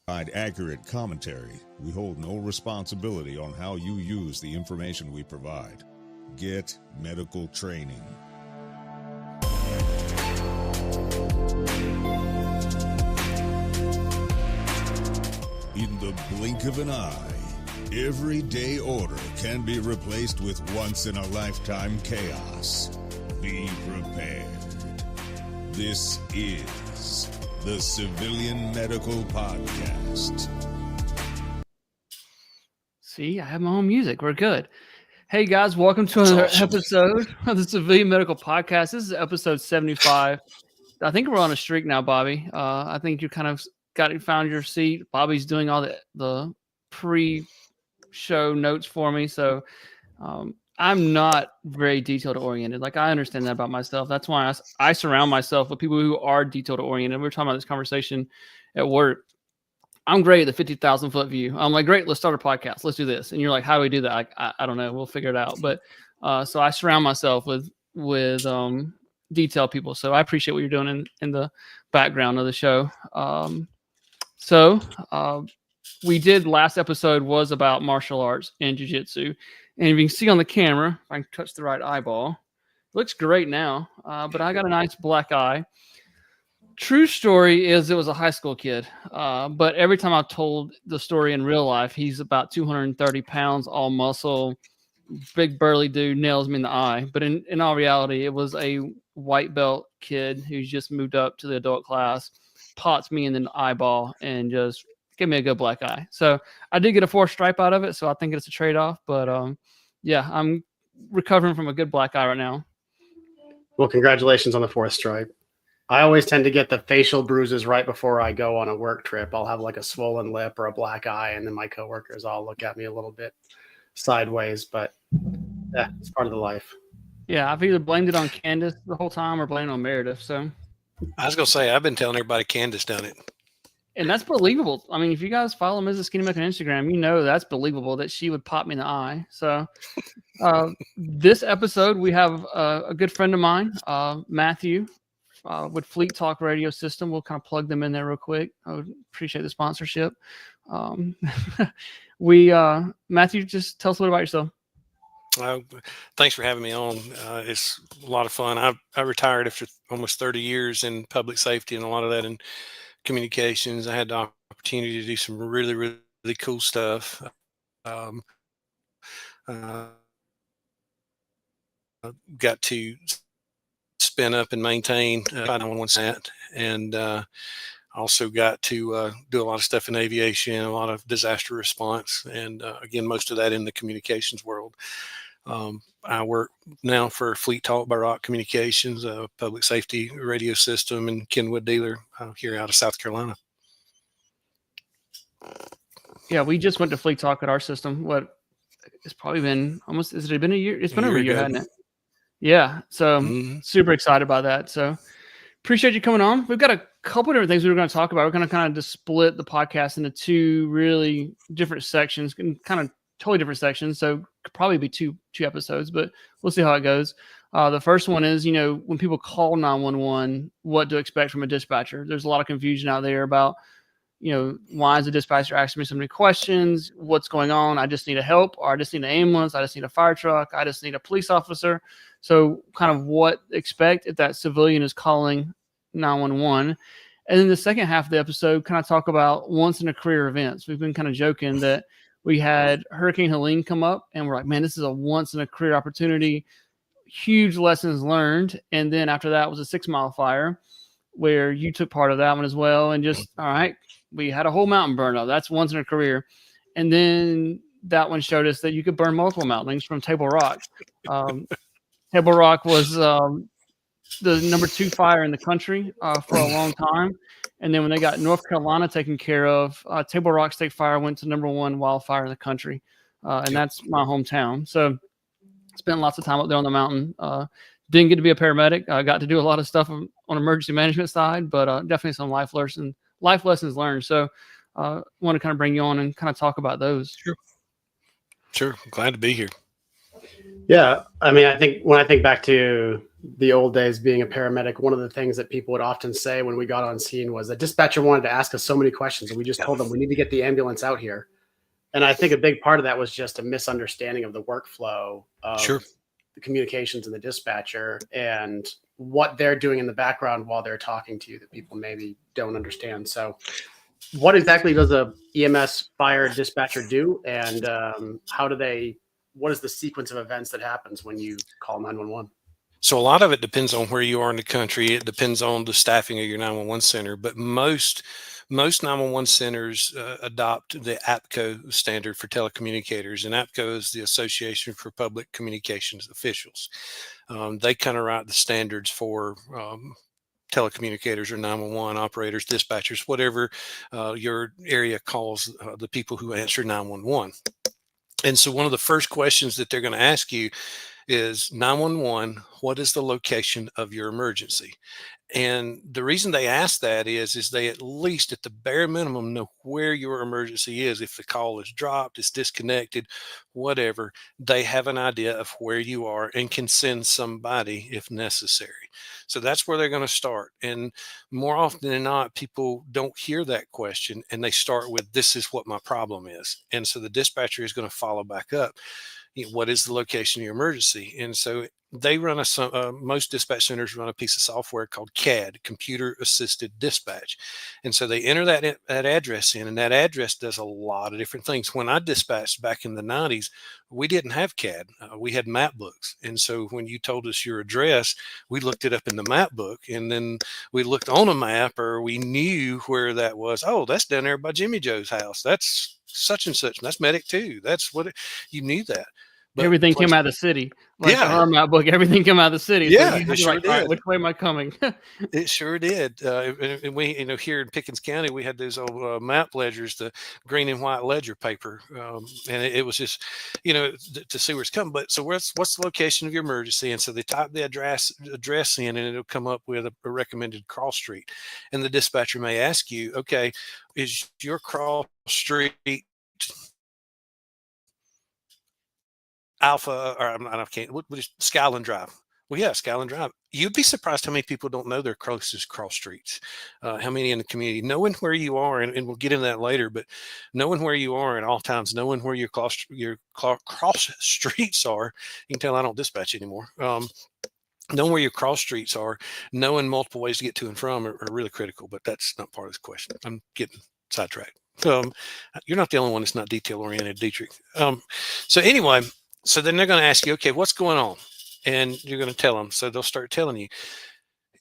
Provide accurate commentary. We hold no responsibility on how you use the information we provide. Get medical training. In the blink of an eye, everyday order can be replaced with once-in-a-lifetime chaos. Be prepared. This is the Civilian Medical Podcast. See, I have my own music. We're good. Hey, guys, welcome to another episode of the Civilian Medical Podcast. This is episode 75. I think we're on a streak now, Bobby. I think you kind of found your seat. Bobby's doing all the pre-show notes for me, so I'm not very detailed oriented. Like, I understand that about myself. That's why I surround myself with people who are detailed oriented. We were talking about this conversation at work. I'm great at the 50,000 foot view. I'm like, great, let's start a podcast. Let's do this. And you're like, how do we do that? I don't know. We'll figure it out. But so I surround myself with detailed people. So I appreciate what you're doing in the background of the show. We did last episode was about martial arts and jiu-jitsu. And if you can see on the camera, if I can touch the right eyeball, it looks great now. But I got a nice black eye. True story is it was a high school kid. But every time I told the story in real life, he's about 230 pounds, all muscle, big burly dude, nails me in the eye. But in all reality, it was a white belt kid who's just moved up to the adult class, pots me in the eyeball, and just gave me a good black eye. So I did get a 4th stripe out of it, so I think it's a trade-off. But yeah, I'm recovering from a good black eye right now. Well, congratulations on the 4th stripe. I always tend to get the facial bruises right before I go on a work trip. I'll have like a swollen lip or a black eye, and then my coworkers all look at me a little bit sideways. But yeah, it's part of the life. Yeah, I've either blamed it on Candace the whole time or blamed it on Meredith. So I was gonna say I've been telling everybody Candace done it. And that's believable. I mean, if you guys follow Mrs. Skinny Milk on Instagram, you know that's believable that she would pop me in the eye. So this episode, we have a good friend of mine, Matthew, with Fleet Talk Radio System. We'll kind of plug them in there real quick. I would appreciate the sponsorship. Matthew, just tell us a little about yourself. Thanks for having me on. It's a lot of fun. I retired after almost 30 years in public safety, and a lot of that in communications. I had the opportunity to do some really, really cool stuff. Got to spin up and maintain 911 sat, and also got to do a lot of stuff in aviation, a lot of disaster response, and again, most of that in the communications world. I work now for Fleet Talk by Rock Communications, a public safety radio system and Kenwood dealer here out of South Carolina. Yeah, we just went to Fleet Talk at our system. What, it's probably been almost, has it been a year? It's been over a year, hasn't it? Yeah, so super excited about that. So appreciate you coming on. We've got a couple of different things we were going to talk about. We're going to kind of just split the podcast into 2 really different sections, kind of totally different sections. So could probably be two episodes, but we'll see how it goes. The first one is, when people call 911, what to expect from a dispatcher. There's a lot of confusion out there about, why is the dispatcher asking me so many questions? What's going on? I just need a help, or I just need an ambulance. I just need a fire truck. I just need a police officer. So kind of what expect if that civilian is calling 911. And then the second half of the episode, kind of talk about once in a career events. We've been kind of joking that we had Hurricane Helene come up, and we're like, man, this is a once in a career opportunity. Huge lessons learned. And then after that was a 6 Mile fire, where you took part of that one as well. And just, all right, we had a whole mountain burn up. That's once in a career. And then that one showed us that you could burn multiple mountains from Table Rock. Table Rock was the number 2 fire in the country for a long time. And then when they got North Carolina taken care of, Table Rock State Fire went to number 1 wildfire in the country. And that's my hometown. So spent lots of time up there on the mountain. Didn't get to be a paramedic. I got to do a lot of stuff on emergency management side, but definitely some life lessons learned. So want to kind of bring you on and kind of talk about those. Sure. Glad to be here. Yeah. I mean, I think when I think back to the old days being a paramedic, one of the things that people would often say when we got on scene was the dispatcher wanted to ask us so many questions, and we just told them we need to get the ambulance out here. And I think a big part of that was just a misunderstanding of the workflow of Sure. the communications and the dispatcher and what they're doing in the background while they're talking to you that people maybe don't understand. So what exactly does a EMS fire dispatcher do? And what is the sequence of events that happens when you call 911? So a lot of it depends on where you are in the country. It depends on the staffing of your 911 center, but most 911 centers adopt the APCO standard for telecommunicators, and APCO is the Association for Public Communications Officials. They kind of write the standards for telecommunicators or 911 operators, dispatchers, whatever your area calls the people who answer 911. And so one of the first questions that they're going to ask you is 911, what is the location of your emergency? And the reason they ask that is they at least at the bare minimum know where your emergency is. If the call is dropped, it's disconnected, whatever, they have an idea of where you are and can send somebody if necessary. So that's where they're going to start. And more often than not, people don't hear that question and they start with, this is what my problem is. And so the dispatcher is going to follow back up. What is the location of your emergency? And so they run most dispatch centers run a piece of software called CAD, Computer Assisted Dispatch. And so they enter that address in, and that address does a lot of different things. When I dispatched back in the 90s, we didn't have CAD. We had map books. And so when you told us your address, we looked it up in the map book, and then we looked on a map, or we knew where that was. Oh, that's down there by Jimmy Joe's house. That's such and such. That's Medic 2. That's what you knew that. But everything came out of the city. Like yeah. our map book, everything came out of the city. Yeah, so it sure did. Right, which way am I coming? It sure did. And we, here in Pickens County, we had those old map ledgers, the green and white ledger paper, and it was just, to see where it's coming. But so what's the location of your emergency? And so they type the address in, and it'll come up with a recommended cross street. And the dispatcher may ask you, okay, is your cross street Alpha, or I can't, what is Skyland Drive? Well, yeah, Skyland Drive. You'd be surprised how many people don't know their closest cross streets, how many in the community. Knowing where you are, and we'll get into that later, but knowing where you are at all times, knowing where your cross streets are, you can tell I don't dispatch anymore. Knowing where your cross streets are, knowing multiple ways to get to and from are really critical, but that's not part of this question. I'm getting sidetracked. You're not the only one that's not detail oriented, Dietrich. So anyway, so then they're going to ask you, okay, what's going on? And you're going to tell them. So they'll start telling you.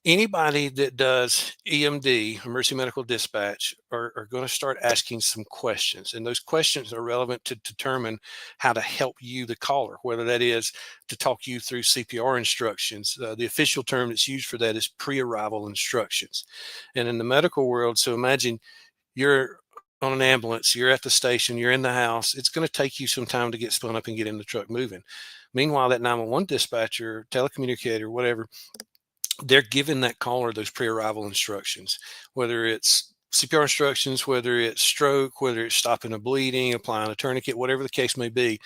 Anybody that does EMD, emergency medical dispatch, are going to start asking some questions. And those questions are relevant to determine how to help you, the caller, whether that is to talk you through CPR instructions. The official term that's used for that is pre-arrival instructions. And in the medical world, so imagine you're on an ambulance, you're at the station, you're in the house, it's going to take you some time to get spun up and get in the truck moving. Meanwhile, that 911 dispatcher, telecommunicator, whatever, they're giving that caller those pre-arrival instructions, whether it's CPR instructions, whether it's stroke, whether it's stopping a bleeding, applying a tourniquet, whatever the case may be,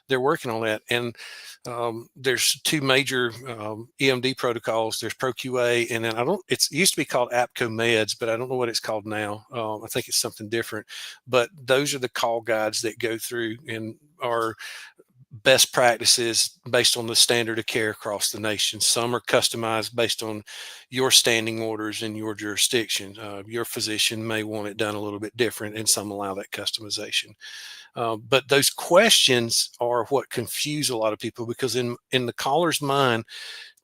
they're working on that. And there's two major EMD protocols. There's ProQA, and then it used to be called APCO Meds, but I don't know what it's called now. I think it's something different. But those are the call guides that go through and are best practices based on the standard of care across the nation. Some are customized based on your standing orders in your jurisdiction. Your physician may want it done a little bit different, and some allow that customization. But those questions are what confuse a lot of people, because in the caller's mind,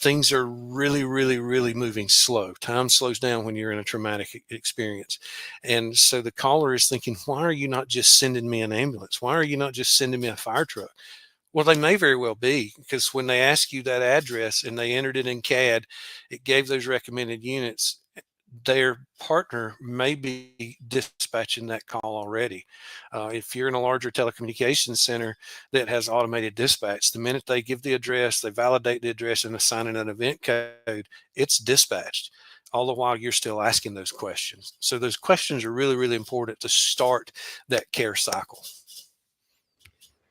things are really, really, really moving slow. Time slows down when you're in a traumatic experience. And so the caller is thinking, why are you not just sending me an ambulance? Why are you not just sending me a fire truck? Well, they may very well be, because when they ask you that address and they entered it in CAD, it gave those recommended units. Their partner may be dispatching that call already. If you're in a larger telecommunications center that has automated dispatch, the minute they give the address, they validate the address and assign an event code, it's dispatched. All the while you're still asking those questions. So those questions are really, really important to start that care cycle.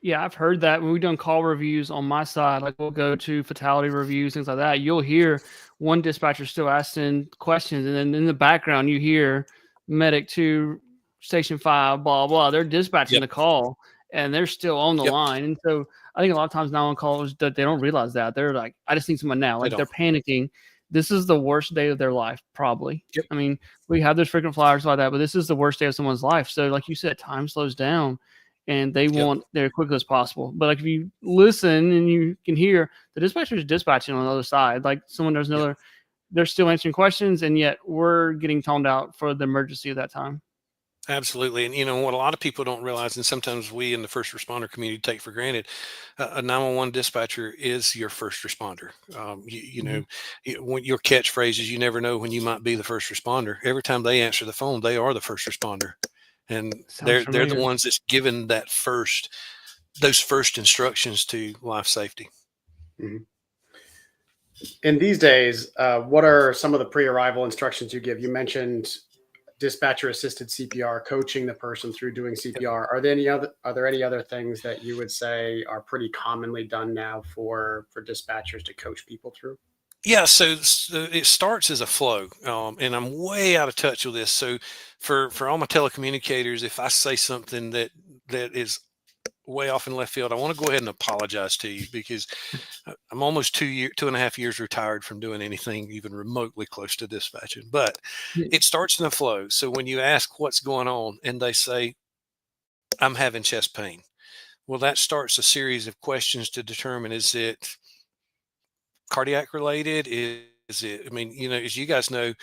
Yeah, I've heard that when we've done call reviews on my side, like we'll go to fatality reviews, things like that. You'll hear one dispatcher still asking questions, and then in the background you hear medic 2, station 5, blah blah. They're dispatching the call, and they're still on the line. And so I think a lot of times now on calls that they don't realize that they're like, I just need someone now. Like they're panicking. This is the worst day of their life, probably. I mean, we have those frequent flyers like that, but this is the worst day of someone's life. So, like you said, time slows down. And they want there as quickly as possible. But like if you listen and you can hear the dispatcher is dispatching on the other side, like someone does another, they're still answering questions, and yet we're getting toned out for the emergency at that time. Absolutely. And, you know, what a lot of people don't realize, and sometimes we in the first responder community take for granted, a 911 dispatcher is your first responder. You know, when your catchphrase is, you never know when you might be the first responder. Every time they answer the phone, they are the first responder. And they're the ones that's given those first instructions to life safety. Mm-hmm. In these days, what are some of the pre-arrival instructions you give? You mentioned dispatcher assisted CPR, coaching the person through doing CPR. Are there any other things that you would say are pretty commonly done now for dispatchers to coach people through? Yeah, so it starts as a flow, and I'm way out of touch with this. So for all my telecommunicators, if I say something that is way off in left field, I want to go ahead and apologize to you, because I'm almost 2.5 years retired from doing anything even remotely close to dispatching. But it starts in a flow. So when you ask what's going on and they say, I'm having chest pain, well, that starts a series of questions to determine, is it cardiac related? Is it, I mean, you know, as you guys know,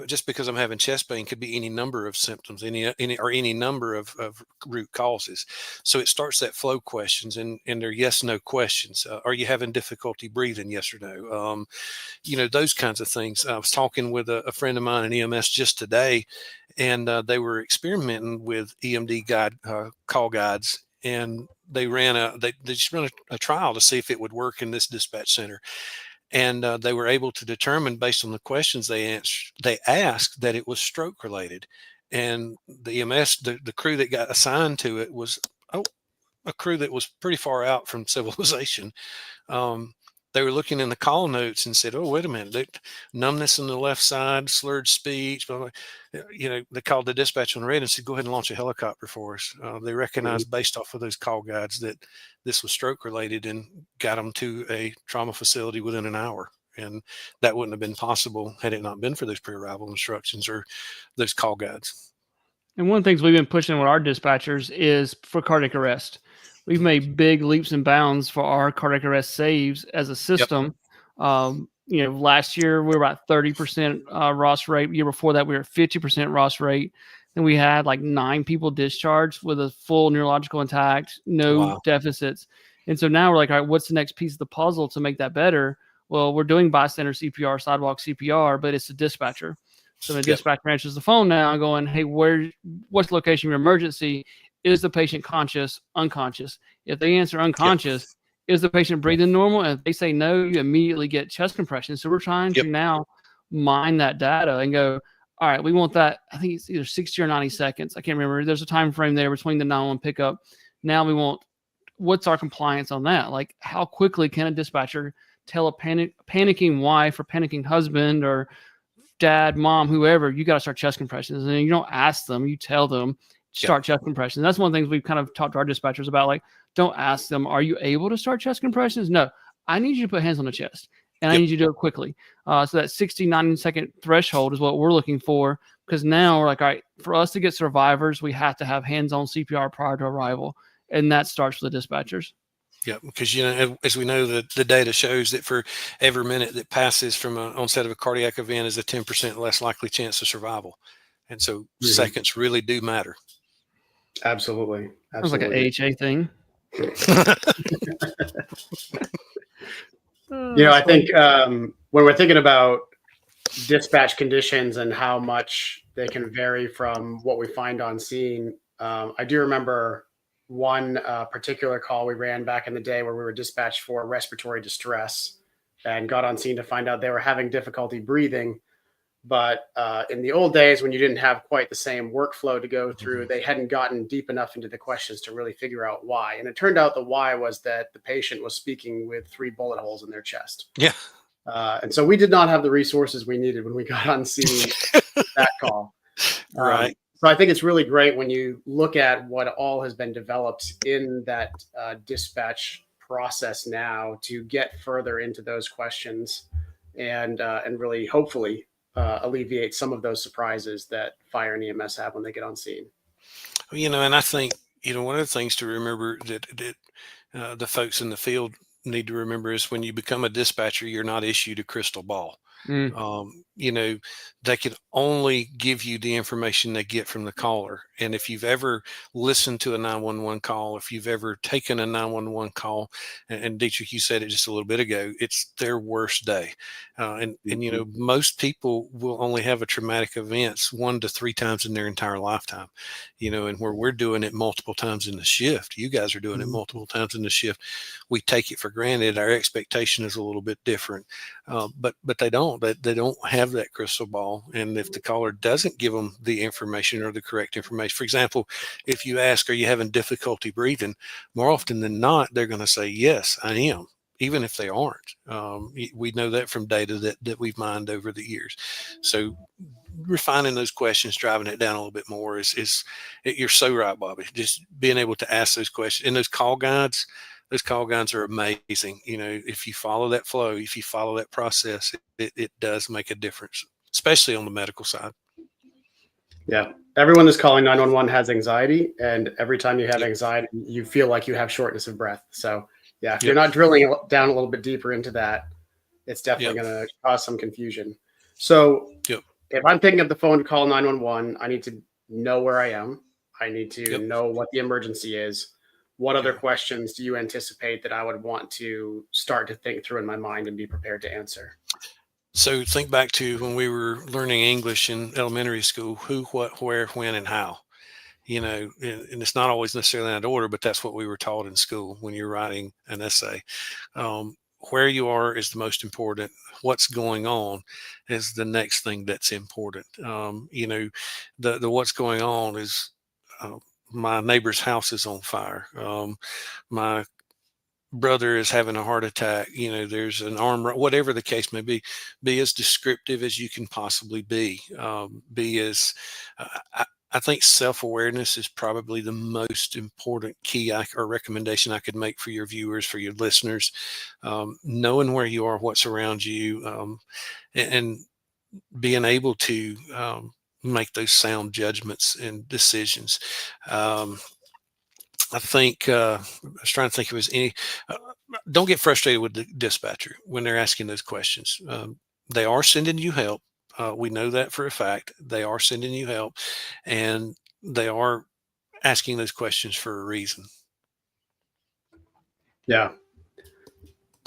just because I'm having chest pain could be any number of symptoms, any number of root causes. So it starts that flow questions, and they're yes, no questions. Are you having difficulty breathing? Yes or no? You know, those kinds of things. I was talking with a friend of mine in EMS just today, and they were experimenting with EMD call guides, and they just ran a trial to see if it would work in this dispatch center. And they were able to determine, based on the questions they asked, that it was stroke related. And the EMS, the crew that got assigned to it was a crew that was pretty far out from civilization. They were looking in the call notes and said, "Oh, wait a minute, numbness on the left side, slurred speech." Blah, blah. You know, they called the dispatch on red and said, "Go ahead and launch a helicopter for us." They recognized based off of those call guides that this was stroke related, and got them to a trauma facility within an hour. And that wouldn't have been possible had it not been for those pre-arrival instructions or those call guides. And one of the things we've been pushing with our dispatchers is for cardiac arrest. We've made big leaps and bounds for our cardiac arrest saves as a system. You know, last year we were about 30% ROS rate. Year before that, we were at 50% ROS rate. And we had like 9 people discharged with a full neurological intact, no deficits. And so now we're like, all right, what's the next piece of the puzzle to make that better? Well, we're doing bystander CPR, sidewalk CPR, but it's a dispatcher. So the dispatcher answers the phone now going, hey, what's the location of your emergency? Is the patient conscious, unconscious? If they answer unconscious, is the patient breathing normal? And if they say no, you immediately get chest compression. So we're trying to now mine that data and go, all right, we want that. I think it's either 60 or 90 seconds. I can't remember. There's a time frame there between the 911 pickup. Now we want, what's our compliance on that? Like, how quickly can a dispatcher tell a panicking wife or panicking husband or dad, mom, whoever, you got to start chest compressions? And you don't ask them, you tell them, start chest compressions. That's one of the things we've kind of talked to our dispatchers about. Like, don't ask them, are you able to start chest compressions? No, I need you to put hands on the chest, and I need you to do it quickly. So that 60, 90-second threshold is what we're looking for, because now we're like, all right, for us to get survivors, we have to have hands-on CPR prior to arrival, and that starts with the dispatchers. Yeah, because, you know, as we know, the data shows that for every minute that passes from an onset of a cardiac event is a 10% less likely chance of survival. And so seconds really do matter. Absolutely. Sounds like an AHA thing. You know, I think when we're thinking about dispatch conditions and how much they can vary from what we find on scene, I do remember one particular call we ran back in the day where we were dispatched for respiratory distress and got on scene to find out they were having difficulty breathing. But in the old days, when you didn't have quite the same workflow to go through, they hadn't gotten deep enough into the questions to really figure out why. And it turned out the why was that the patient was speaking with 3 bullet holes in their chest. Yeah. And so we did not have the resources we needed when we got on scene that call. Right. So I think it's really great when you look at what all has been developed in that dispatch process now to get further into those questions and really hopefully alleviate some of those surprises that fire and EMS have when they get on scene. And I think, one of the things to remember that the folks in the field need to remember is when you become a dispatcher, you're not issued a crystal ball. They can only give you the information they get from the caller. And if you've ever listened to a 911 call, if you've ever taken a 911 call, and Dietrich, you said it just a little bit ago, it's their worst day. Most people will only have a traumatic events 1 to 3 times in their entire lifetime, and where we're doing it multiple times in the shift, you guys are doing it multiple times in the shift. We take it for granted. Our expectation is a little bit different, but they don't. They don't have that crystal ball. And if the caller doesn't give them the information or the correct information, for example, if you ask, are you having difficulty breathing? More often than not, they're going to say, yes, I am, even if they aren't. We know that from data that we've mined over the years. So refining those questions, driving it down a little bit more is you're so right, Bobby. Just being able to ask those questions. And those call guides are amazing. If you follow that flow, if you follow that process, it does make a difference, especially on the medical side. Yeah. Everyone that's calling 911 has anxiety. And every time you have anxiety, you feel like you have shortness of breath. So yeah, if you're not drilling down a little bit deeper into that, it's definitely going to cause some confusion. So if I'm picking up the phone to call 911, I need to know where I am. I need to know what the emergency is. What other questions do you anticipate that I would want to start to think through in my mind and be prepared to answer? So think back to when we were learning English in elementary school: who, what, where, when, and how. And it's not always necessarily in that order, but that's what we were taught in school when you're writing an essay. Where you are is the most important. What's going on is the next thing that's important. The what's going on is my neighbor's house is on fire. My brother is having a heart attack. There's an arm, whatever the case may be. Be as descriptive as you can possibly be. I think self-awareness is probably the most important key or recommendation I could make for your viewers, for your listeners. Knowing where you are, what's around you, and being able to make those sound judgments and decisions. I think I was trying to think if it was any. Don't get frustrated with the dispatcher when they're asking those questions. They are sending you help. We know that for a fact. They are sending you help, and they are asking those questions for a reason. Yeah.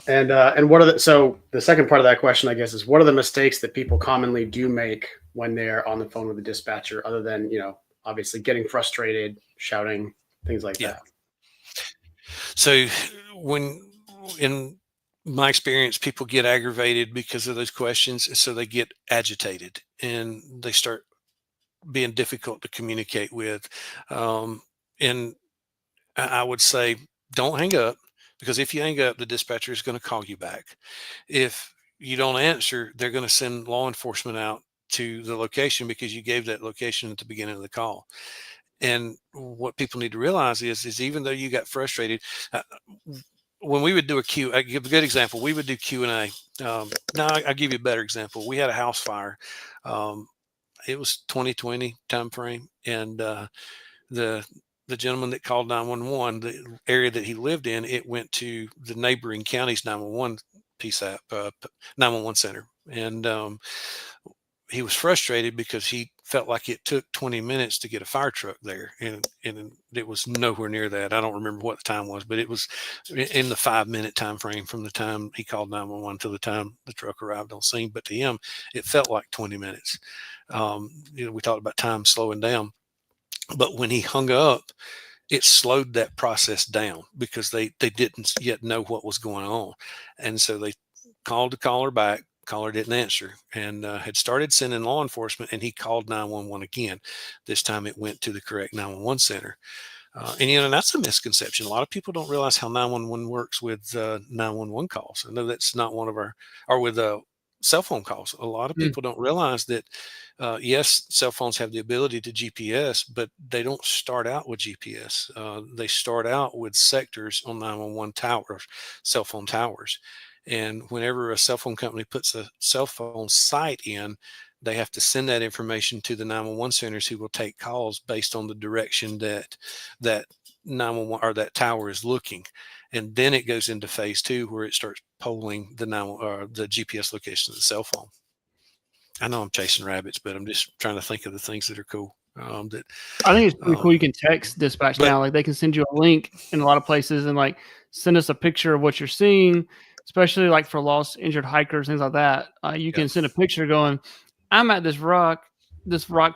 And what are so the second part of that question, I guess, is what are the mistakes that people commonly do make when they're on the phone with the dispatcher, other than, obviously getting frustrated, shouting, things like that? So in my experience, people get aggravated because of those questions. So they get agitated and they start being difficult to communicate with. And I would say, don't hang up, because if you hang up, the dispatcher is going to call you back. If you don't answer, they're going to send law enforcement out to the location because you gave that location at the beginning of the call. And what people need to realize is even though you got frustrated, when we would do I give a good example. We would do Q&A. Now I'll give you a better example. We had a house fire. It was 2020 timeframe, and the gentleman that called 911, the area that he lived in, it went to the neighboring county's 911 PSAP, 911 center. And he was frustrated because he felt like it took 20 minutes to get a fire truck there. And it was nowhere near that. I don't remember what the time was, but it was in the 5-minute time frame from the time he called 911 to the time the truck arrived on scene. But to him, it felt like 20 minutes. We talked about time slowing down. But when he hung up, it slowed that process down because they didn't yet know what was going on. And so they called the caller back, Caller didn't answer and had started sending law enforcement, and he called 911 again. This time it went to the correct 911 center. And that's a misconception. A lot of people don't realize how 911 works with 911 calls. I know that's not one of our, or with cell phone calls. A lot of people don't realize that, yes, cell phones have the ability to GPS, but they don't start out with GPS. They start out with sectors on 911 towers, cell phone towers. And whenever a cell phone company puts a cell phone site in, they have to send that information to the 911 centers, who will take calls based on the direction that 911 or that tower is looking. And then it goes into phase 2, where it starts polling the GPS location of the cell phone. I know I'm chasing rabbits, but I'm just trying to think of the things that are cool. I think it's pretty cool. You can text dispatch now. Like, they can send you a link in a lot of places and like send us a picture of what you're seeing, especially like for lost, injured hikers, things like that. You can send a picture going, I'm at this rock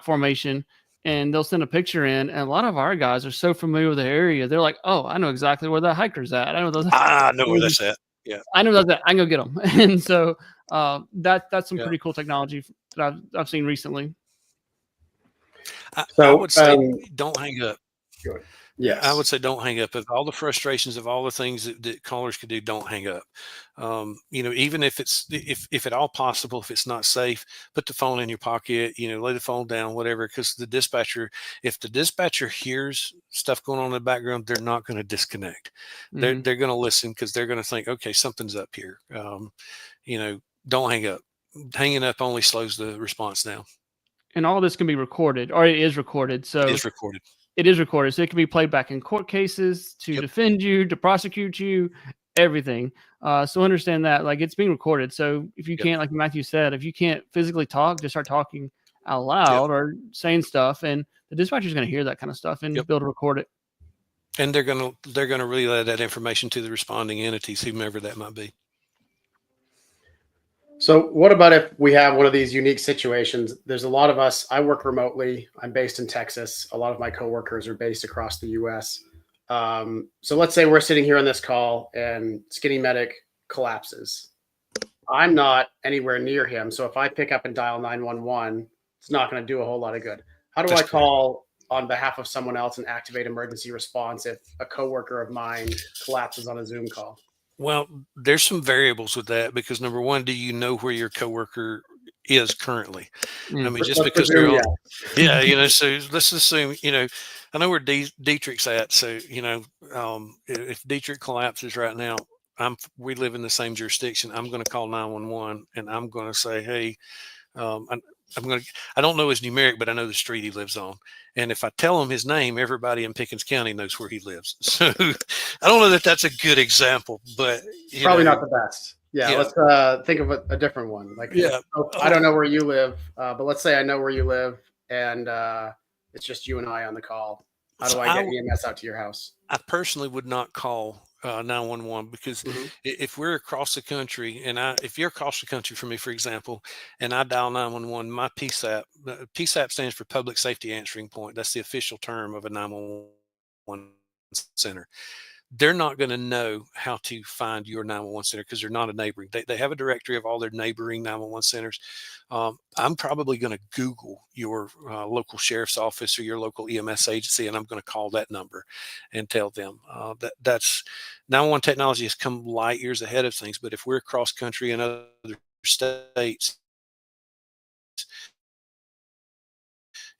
formation, and they'll send a picture in. And a lot of our guys are so familiar with the area. They're like, oh, I know exactly where that hiker's at. I know where that's at. Yeah. I know that. I can go get them. And so that's some pretty cool technology that I've seen recently. I would say don't hang up. Good. Yes. I would say don't hang up. Of all the frustrations of all the things that callers could do, don't hang up. Even if it's, if at all possible, if it's not safe, put the phone in your pocket, lay the phone down, whatever, because if the dispatcher hears stuff going on in the background, they're not going to disconnect. They're going to listen, because they're going to think, okay, something's up here. Don't hang up. Hanging up only slows the response down. And all this can be recorded, or it is recorded. So it is recorded. It is recorded, so it can be played back in court cases to defend you, to prosecute you, everything. So understand that, like, it's being recorded. So if you can't, like Matthew said, if you can't physically talk, just start talking out loud or saying stuff, and the dispatcher's going to hear that kind of stuff and be able to record it. And they're going to relay that information to the responding entities, whomever that might be. So what about if we have one of these unique situations? There's a lot of us, I work remotely. I'm based in Texas. A lot of my coworkers are based across the US. So let's say we're sitting here on this call and Skinny Medic collapses. I'm not anywhere near him. So if I pick up and dial 911, it's not going to do a whole lot of good. How do I call on behalf of someone else and activate emergency response if a coworker of mine collapses on a Zoom call? Well, there's some variables with that, because number one, do you know where your coworker is currently? I mean, just because they're on, so let's assume, I know where Dietrich's at. So, if Dietrich collapses right now, we live in the same jurisdiction. I'm going to call 911 and I'm going to say, hey, I don't know his numeric, but I know the street he lives on. And if I tell him his name, everybody in Pickens County knows where he lives. So I don't know that that's a good example, but probably not the best. Yeah. Let's think of a different one. Like, I don't know where you live, but let's say I know where you live, and it's just you and I on the call. How do I get EMS out to your house? I personally would not call 911, because if we're across the country, and if you're across the country from me, for example, and I dial 911, my PSAP stands for Public Safety Answering Point. That's the official term of a 911 center. They're not going to know how to find your 911 center, because they're not a neighboring. They have a directory of all their neighboring 911 centers. I'm probably going to Google your local sheriff's office or your local EMS agency, and I'm going to call that number and tell them that's 911 technology has come light years ahead of things. But if we're across country in other states,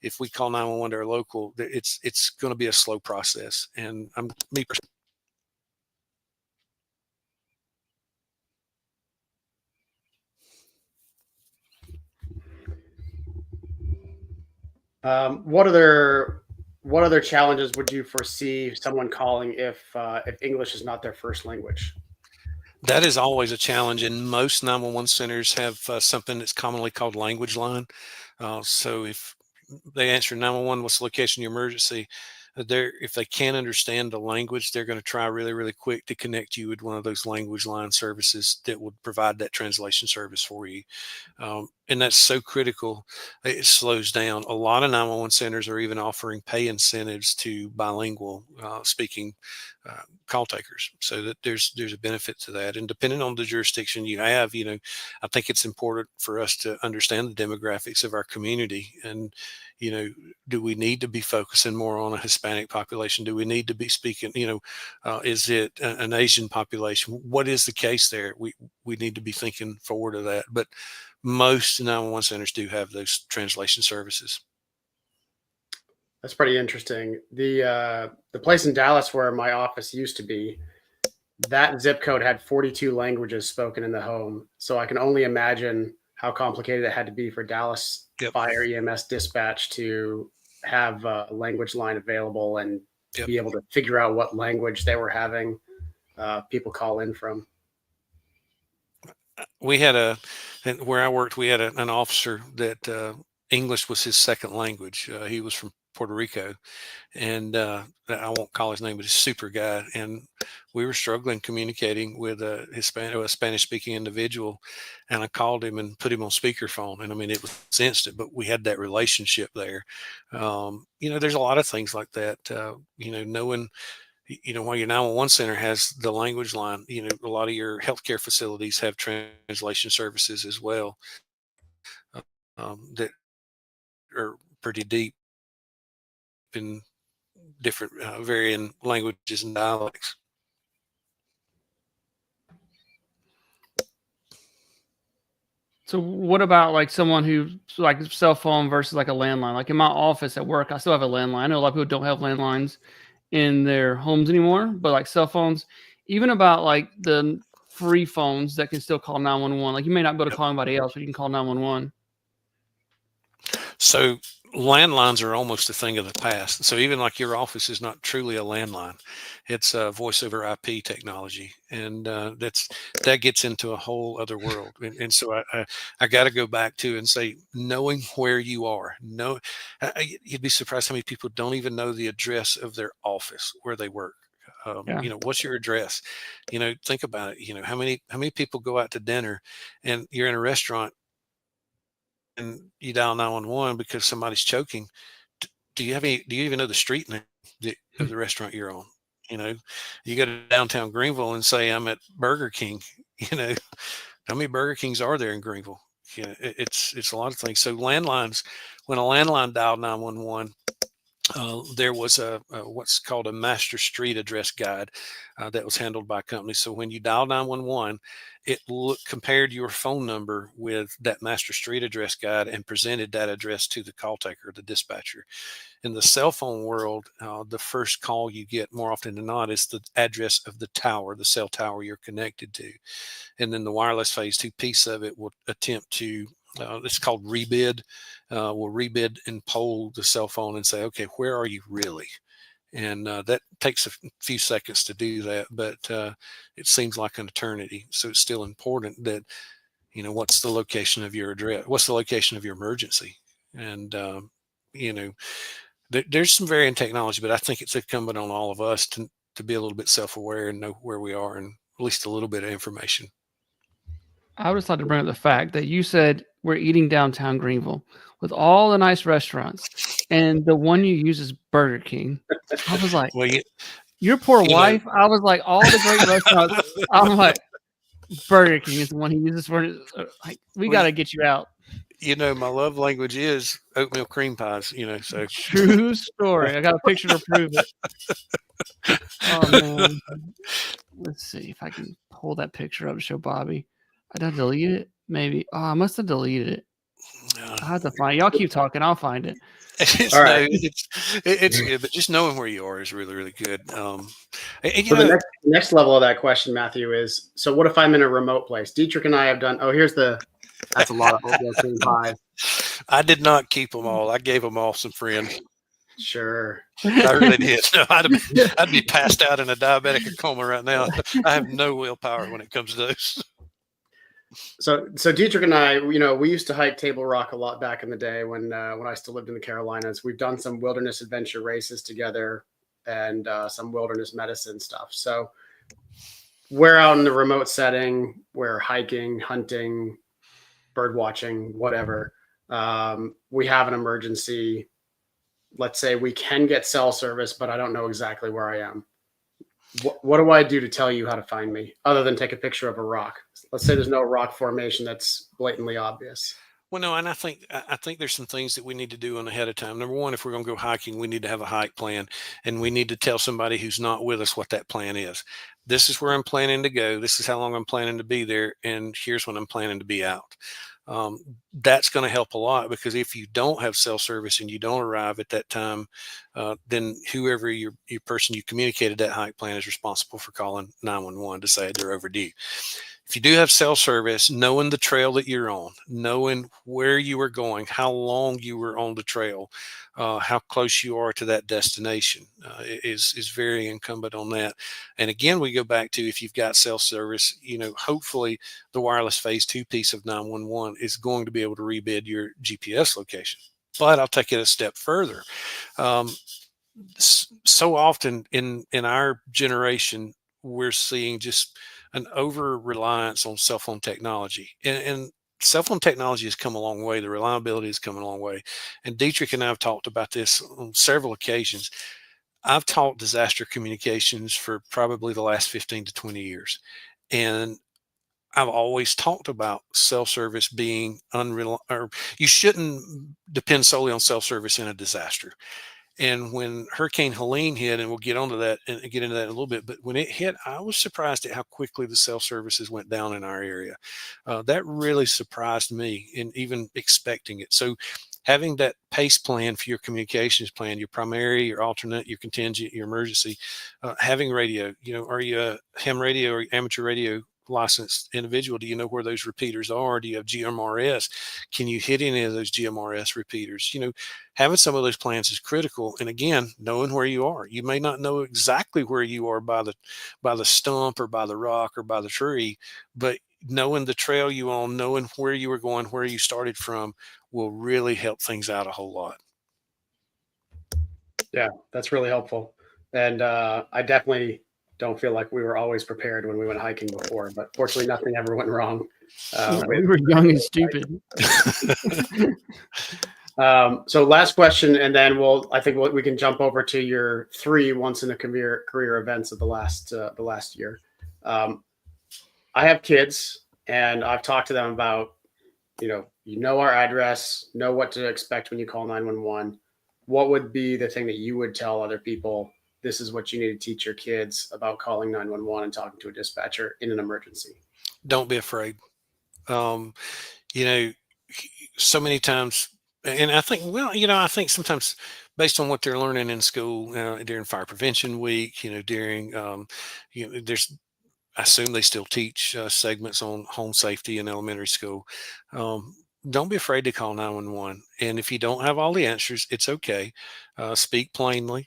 if we call 911 to our local, it's going to be a slow process. And me personally. What other challenges would you foresee someone calling if English is not their first language? That is always a challenge, and most 911 centers have something that's commonly called language line. So if they answer 911, what's the location of your emergency? if they can't understand the language, they're going to try really, really quick to connect you with one of those language line services that would provide that translation service for you. And that's so critical. It slows down. A lot of 911 centers are even offering pay incentives to bilingual speaking call takers, so that there's a benefit to that. And depending on the jurisdiction you have, I think it's important for us to understand the demographics of our community. And, do we need to be focusing more on a Hispanic population? Do we need to be speaking, is it an Asian population? What is the case there? We need to be thinking forward to that. But most 911 centers do have those translation services. That's pretty interesting. The place in Dallas where my office used to be, that zip code had 42 languages spoken in the home. So I can only imagine how complicated it had to be for Dallas Fire EMS dispatch to have a language line available and be able to figure out what language they were having people call in from. We had where I worked, we had an officer that English was his second language. He was from Puerto Rico, and I won't call his name, but he's a super guy. And we were struggling communicating with a Spanish speaking individual, and I called him and put him on speakerphone. And I mean, it was instant, but we had that relationship there. There's a lot of things like that. Knowing, while your 911 center has the language line, a lot of your healthcare facilities have translation services as well that are pretty deep in different varying languages and dialects. So what about like someone who like cell phone versus like a landline? Like in my office at work, I still have a landline. I know a lot of people don't have landlines in their homes anymore, but like cell phones, even about like the free phones that can still call 911. Like you may not be able to call anybody else, but you can call 911. So landlines are almost a thing of the past. So even like your office is not truly a landline; it's a voice over IP technology, and that gets into a whole other world. And so I got to go back to and say, knowing where you are. You'd be surprised how many people don't even know the address of their office where they work. What's your address? Think about it. How many people go out to dinner, and you're in a restaurant, and you dial 911 because somebody's choking. Do you even know the street name of the restaurant you're on? You go to downtown Greenville and say, I'm at Burger King. How many Burger Kings are there in Greenville? It's a lot of things. So landlines, when a landline dialed 911, there was what's called a master street address guide that was handled by a company. So when you dial 911, it compared your phone number with that master street address guide and presented that address to the call taker, the dispatcher. In the cell phone world, the first call you get more often than not is the address of the tower, the cell tower you're connected to. And then the wireless phase 2 piece of it will attempt to it's called rebid. We'll rebid and poll the cell phone and say, okay, where are you really? And that takes a few seconds to do that, but it seems like an eternity. So it's still important that, what's the location of your address? What's the location of your emergency? And, there's some varying technology, but I think it's incumbent on all of us to be a little bit self-aware and know where we are and at least a little bit of information. I would just like to bring up the fact that you said we're eating downtown Greenville with all the nice restaurants, and the one you use is Burger King. I was like, well, your poor wife. I was like, all the great restaurants. I'm like, Burger King is the one he uses for. Like, we got to get you out. My love language is oatmeal cream pies. So true story. I got a picture to prove it. Oh man, let's see if I can pull that picture up to show Bobby. I did delete it, maybe. Oh, I must have deleted it. I have to find it. Y'all keep talking. I'll find it. All right. It's good, but just knowing where you are is really, really good. The next level of that question, Matthew, is, so what if I'm in a remote place? Dietrich and I have done, that's a lot of oatmeal cream pies. I did not keep them all. I gave them all some friends. Sure. I really did. No, I'd be passed out in a diabetic coma right now. I have no willpower when it comes to those. So Dietrich and I, we used to hike Table Rock a lot back in the day when I still lived in the Carolinas. We've done some wilderness adventure races together and some wilderness medicine stuff. So we're out in the remote setting, we're hiking, hunting, bird watching, whatever. We have an emergency. Let's say we can get cell service, but I don't know exactly where I am. What do I do to tell you how to find me other than take a picture of a rock? Let's say there's no rock formation that's blatantly obvious. Well, no, and I think there's some things that we need to do on ahead of time. Number one, if we're going to go hiking, we need to have a hike plan, and we need to tell somebody who's not with us what that plan is. This is where I'm planning to go. This is how long I'm planning to be there, and here's when I'm planning to be out. That's going to help a lot, because if you don't have cell service and you don't arrive at that time, then whoever your person you communicated that hike plan is responsible for calling 911 to say they're overdue. If you do have cell service, knowing the trail that you're on, knowing where you were going, how long you were on the trail, how close you are to that destination is very incumbent on that. And again, we go back to, if you've got cell service, hopefully the wireless phase 2 piece of 911 is going to be able to rebid your GPS location. But I'll take it a step further. So often in our generation, we're seeing just an over reliance on cell phone technology, and cell phone technology has come a long way. The reliability has come a long way. And Dietrich and I have talked about this on several occasions. I've taught disaster communications for probably the last 15 to 20 years. And I've always talked about cell service being unreliable, or you shouldn't depend solely on cell service in a disaster. And when Hurricane Helene hit, and we'll get onto that and get into that in a little bit, but when it hit, I was surprised at how quickly the cell services went down in our area. That really surprised me, in even expecting it. So having that PACE plan for your communications plan, your primary, your alternate, your contingent, your emergency, having radio, are you a ham radio or amateur radio licensed individual? Do you know where those repeaters are? Do you have GMRS? Can you hit any of those GMRS repeaters? Having some of those plans is critical. And again, knowing where you are. You may not know exactly where you are by the stump or by the rock or by the tree, but knowing the trail you on, knowing where you were going, where you started from, will really help things out a whole lot. Yeah, that's really helpful. And I definitely don't feel like we were always prepared when we went hiking before, but fortunately nothing ever went wrong. We were young and stupid. So last question, and then I think we can jump over to your 3 once in a career events of the last year. I have kids, and I've talked to them about, our address, know what to expect when you call 911. What would be the thing that you would tell other people? This is what you need to teach your kids about calling 911 and talking to a dispatcher in an emergency. Don't be afraid. So many times, and I think, I think sometimes based on what they're learning in school during fire prevention week, during, I assume they still teach segments on home safety in elementary school. Don't be afraid to call 911. And if you don't have all the answers, it's okay. Speak plainly.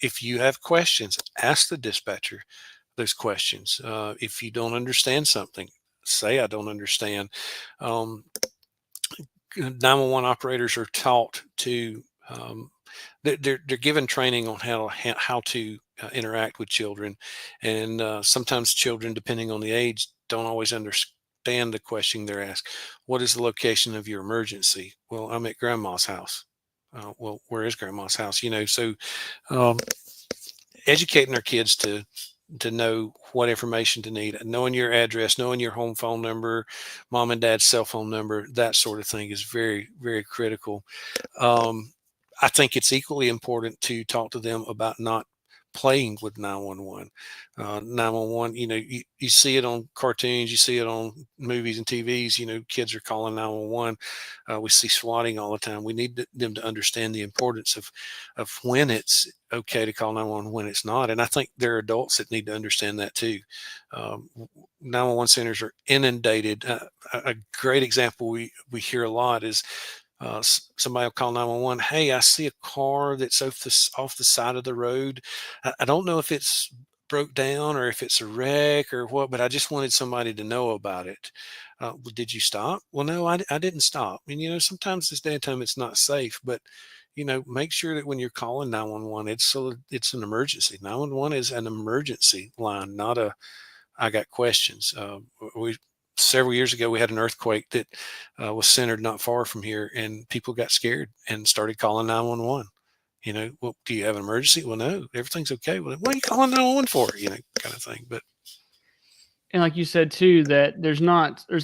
If you have questions, ask the dispatcher those questions. If you don't understand something, say, I don't understand. 911 operators are taught to, they're given training on how to interact with children. And sometimes children, depending on the age, don't always understand the question they're asked. What is the location of your emergency? Well, I'm at grandma's house. Well, where is grandma's house? So educating our kids to know what information to need, knowing your address, knowing your home phone number, mom and dad's cell phone number, that sort of thing is very, very critical. I think it's equally important to talk to them about not playing with 911. 911, you see it on cartoons, you see it on movies and TVs, kids are calling 911. We see swatting all the time. We need them to understand the importance of when it's okay to call 911, when it's not. And I think there are adults that need to understand that too. 911 centers are inundated. A great example we hear a lot is somebody will call 911. Hey, I see a car that's off the side of the road. I don't know if it's broke down or if it's a wreck or what, but I just wanted somebody to know about it. Well, did you stop? Well, no, I didn't stop. And, sometimes this day and time it's not safe, but, make sure that when you're calling 911, it's an emergency. 911 is an emergency line, not I got questions. Several years ago, we had an earthquake that was centered not far from here, and people got scared and started calling 911. Well, do you have an emergency? Well, no, everything's okay. Well, what are you calling 911 for? Kind of thing. But and like you said too, that there's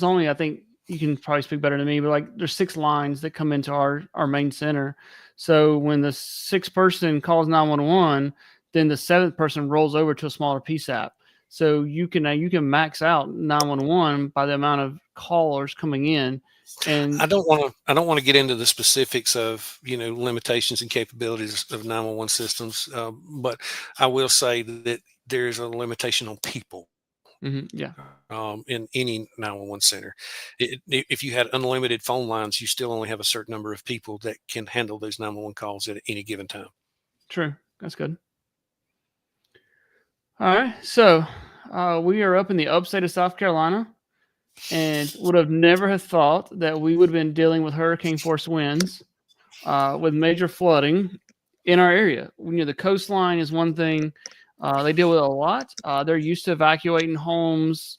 only, I think you can probably speak better than me, but like there's 6 lines that come into our main center. So when the 6th person calls 911, then the 7th person rolls over to a smaller PSAP. So you can max out 911 by the amount of callers coming in. And I don't want to get into the specifics of limitations and capabilities of 911 systems, but I will say that there's a limitation on people. Yeah. In any 911 center, if you had unlimited phone lines, you still only have a certain number of people that can handle those 911 calls at any given time. True. That's good. All right. So we are up in the upstate of South Carolina, and would have never have thought that we would have been dealing with hurricane force winds with major flooding in our area. The coastline is one thing. They deal with it a lot. They're used to evacuating homes,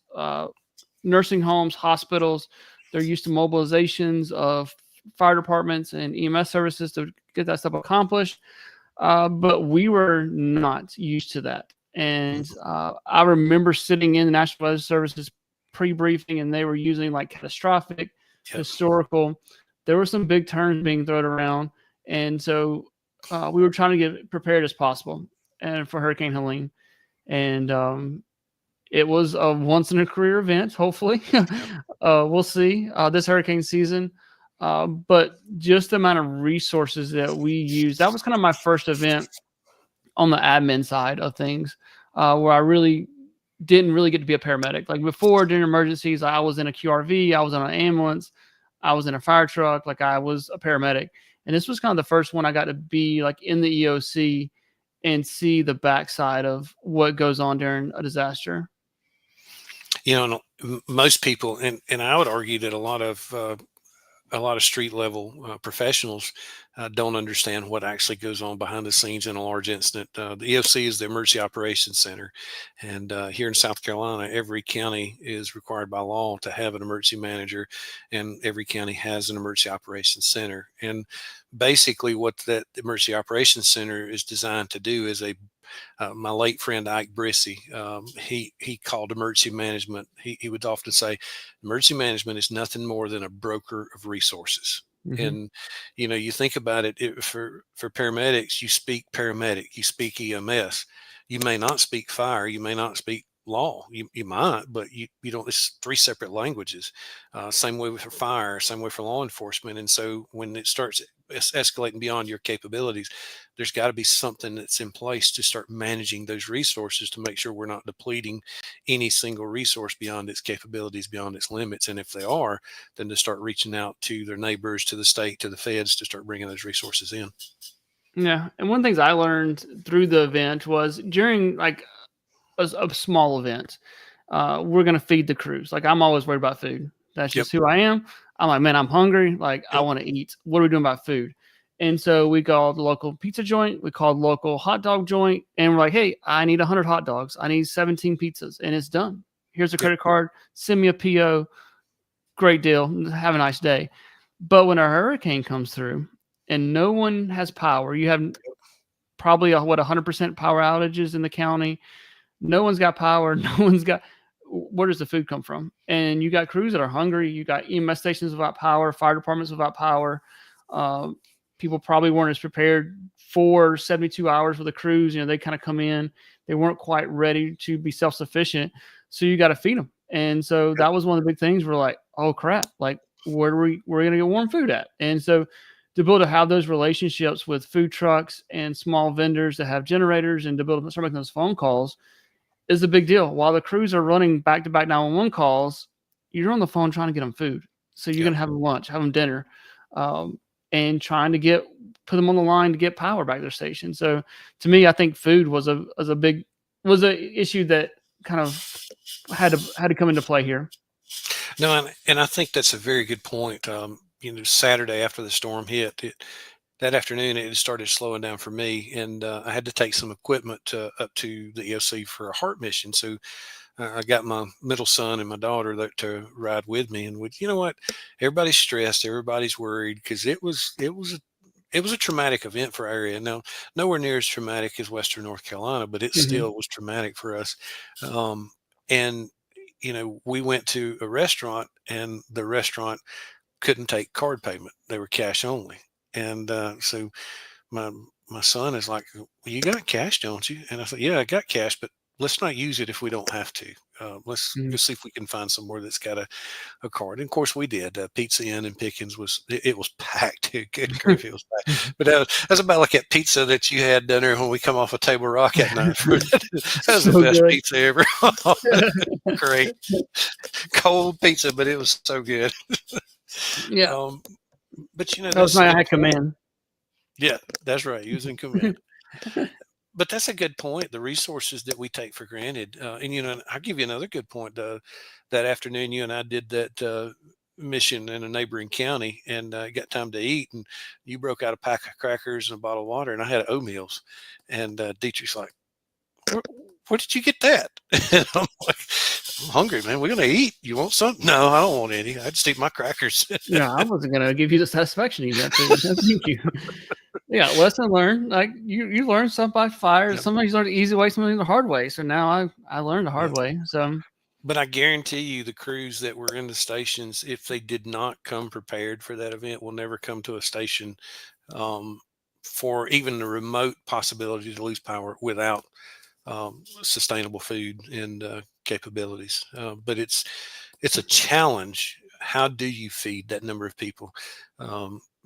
nursing homes, hospitals. They're used to mobilizations of fire departments and EMS services to get that stuff accomplished. But we were not used to that. And I remember sitting in the National Weather Service's pre-briefing, and they were using like catastrophic, historical. There were some big terms being thrown around. And so we were trying to get prepared as possible and for Hurricane Helene. And it was a once in a career event, hopefully. We'll see this hurricane season. But just the amount of resources that we used, that was kind of my first event on the admin side of things, where I really didn't really get to be a paramedic. Like before, during emergencies, I was in a QRV, I was on an ambulance, I was in a fire truck, like I was a paramedic. And this was kind of the first one I got to be like in the EOC and see the backside of what goes on during a disaster. Most people, and I would argue that a lot of street level professionals don't understand what actually goes on behind the scenes in a large incident. The EOC is the Emergency Operations Center. And here in South Carolina, every county is required by law to have an emergency manager, and every county has an Emergency Operations Center. And basically what that Emergency Operations Center is designed to do is my late friend Ike Brissy, he called emergency management. He would often say, emergency management is nothing more than a broker of resources. Mm-hmm. And you think about it, for paramedics, you speak paramedic, you speak EMS. You may not speak fire, you may not speak law. You might, but you don't. It's 3 separate languages. Same way for fire, same way for law enforcement. And so when it starts escalating beyond your capabilities, there's got to be something that's in place to start managing those resources to make sure we're not depleting any single resource beyond its capabilities, beyond its limits. And if they are, then to start reaching out to their neighbors, to the state, to the feds, to start bringing those resources in. Yeah. And one of the things I learned through the event was during like a small event, we're going to feed the crews. Like I'm always worried about food. That's just who I am. I'm like, man, I'm hungry. Like I want to eat. What are we doing about food? And so we called the local pizza joint. We called local hot dog joint. And we're like, hey, I need 100 hot dogs. I need 17 pizzas. And it's done. Here's a credit card. Send me a PO. Great deal. Have a nice day. But when a hurricane comes through and no one has power, you have probably 100% power outages in the county. No one's got power. No one's got, where does the food come from? And you got crews that are hungry. You got EMS stations without power, fire departments without power. People probably weren't as prepared for 72 hours with the crews. They kind of come in, they weren't quite ready to be self-sufficient. So you got to feed them. And so that was one of the big things. We're like, oh crap, like we're going to get warm food at. And so to be able to have those relationships with food trucks and small vendors that have generators and to be able to start making those phone calls is a big deal. While the crews are running back-to-back 911 calls, you're on the phone trying to get them food. So you're going to have them lunch, have them dinner, and trying to put them on the line to get power back to their station. So to me, I think food was a big was an issue that kind of had to come into play here. No, and I think that's a very good point. Saturday after the storm hit, that afternoon it started slowing down for me, and I had to take some equipment up to the EOC for a heart mission. So I got my middle son and my daughter there to ride with me, and you know what? Everybody's stressed, everybody's worried because it was a traumatic event for our area. Now, nowhere near as traumatic as Western North Carolina, but it still was traumatic for us. And we went to a restaurant, and the restaurant couldn't take card payment; they were cash only. And so my son is like, "Well, you got cash, don't you?" And I said, "Yeah, I got cash, but let's not use it if we don't have to. Let's go see if we can find somewhere that's got a card." And of course, we did. Pizza Inn in Pickens it was packed. Good grief, it was packed. But that's about like that pizza that you had down there when we come off of Table Rock at night. That was the best pizza ever. Great cold pizza, but it was so good. Yeah. But that was my high command. Yeah, that's right. He was in command. But that's a good point. The resources that we take for granted, and I'll give you another good point. That afternoon, you and I did that mission in a neighboring county, and got time to eat. And you broke out a pack of crackers and a bottle of water, and I had oatmeals. And Dietrich's like, "Where did you get that?" And I'm like, "I'm hungry, man. We're gonna eat. You want some?" "No, I don't want any. I just eat my crackers." No, I wasn't gonna give you the satisfaction you got. Thank you. Yeah, lesson learned. Like you learn something by fire. Yep. Sometimes you learn the easy way, sometimes the hard way. So now I learned the hard way. So, but I guarantee you, the crews that were in the stations, if they did not come prepared for that event, will never come to a station for even the remote possibility to lose power without sustainable food and capabilities. But it's a challenge. How do you feed that number of people?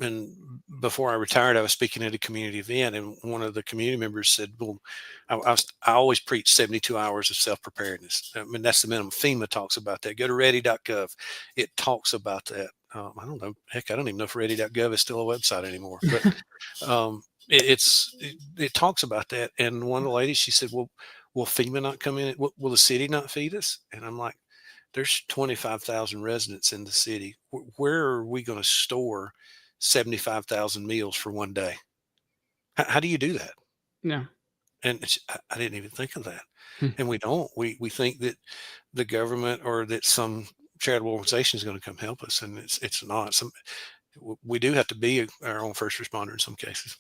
And before I retired, I was speaking at a community event, and one of the community members said, "Well, I always preach 72 hours of self-preparedness. I mean, that's the minimum. FEMA talks about that. Go to ready.gov. It talks about that. I don't know. Heck, I don't even know if ready.gov is still a website anymore, but it talks about that." And one of the ladies, she said, "Well, will FEMA not come in? Will the city not feed us?" And I'm like, there's 25,000 residents in the city. Where are we going to store 75,000 meals for one day? How do you do that? Yeah. And I didn't even think of that. And we don't. We think that the government or that some charitable organization is going to come help us, and it's not. We do have to be our own first responder in some cases.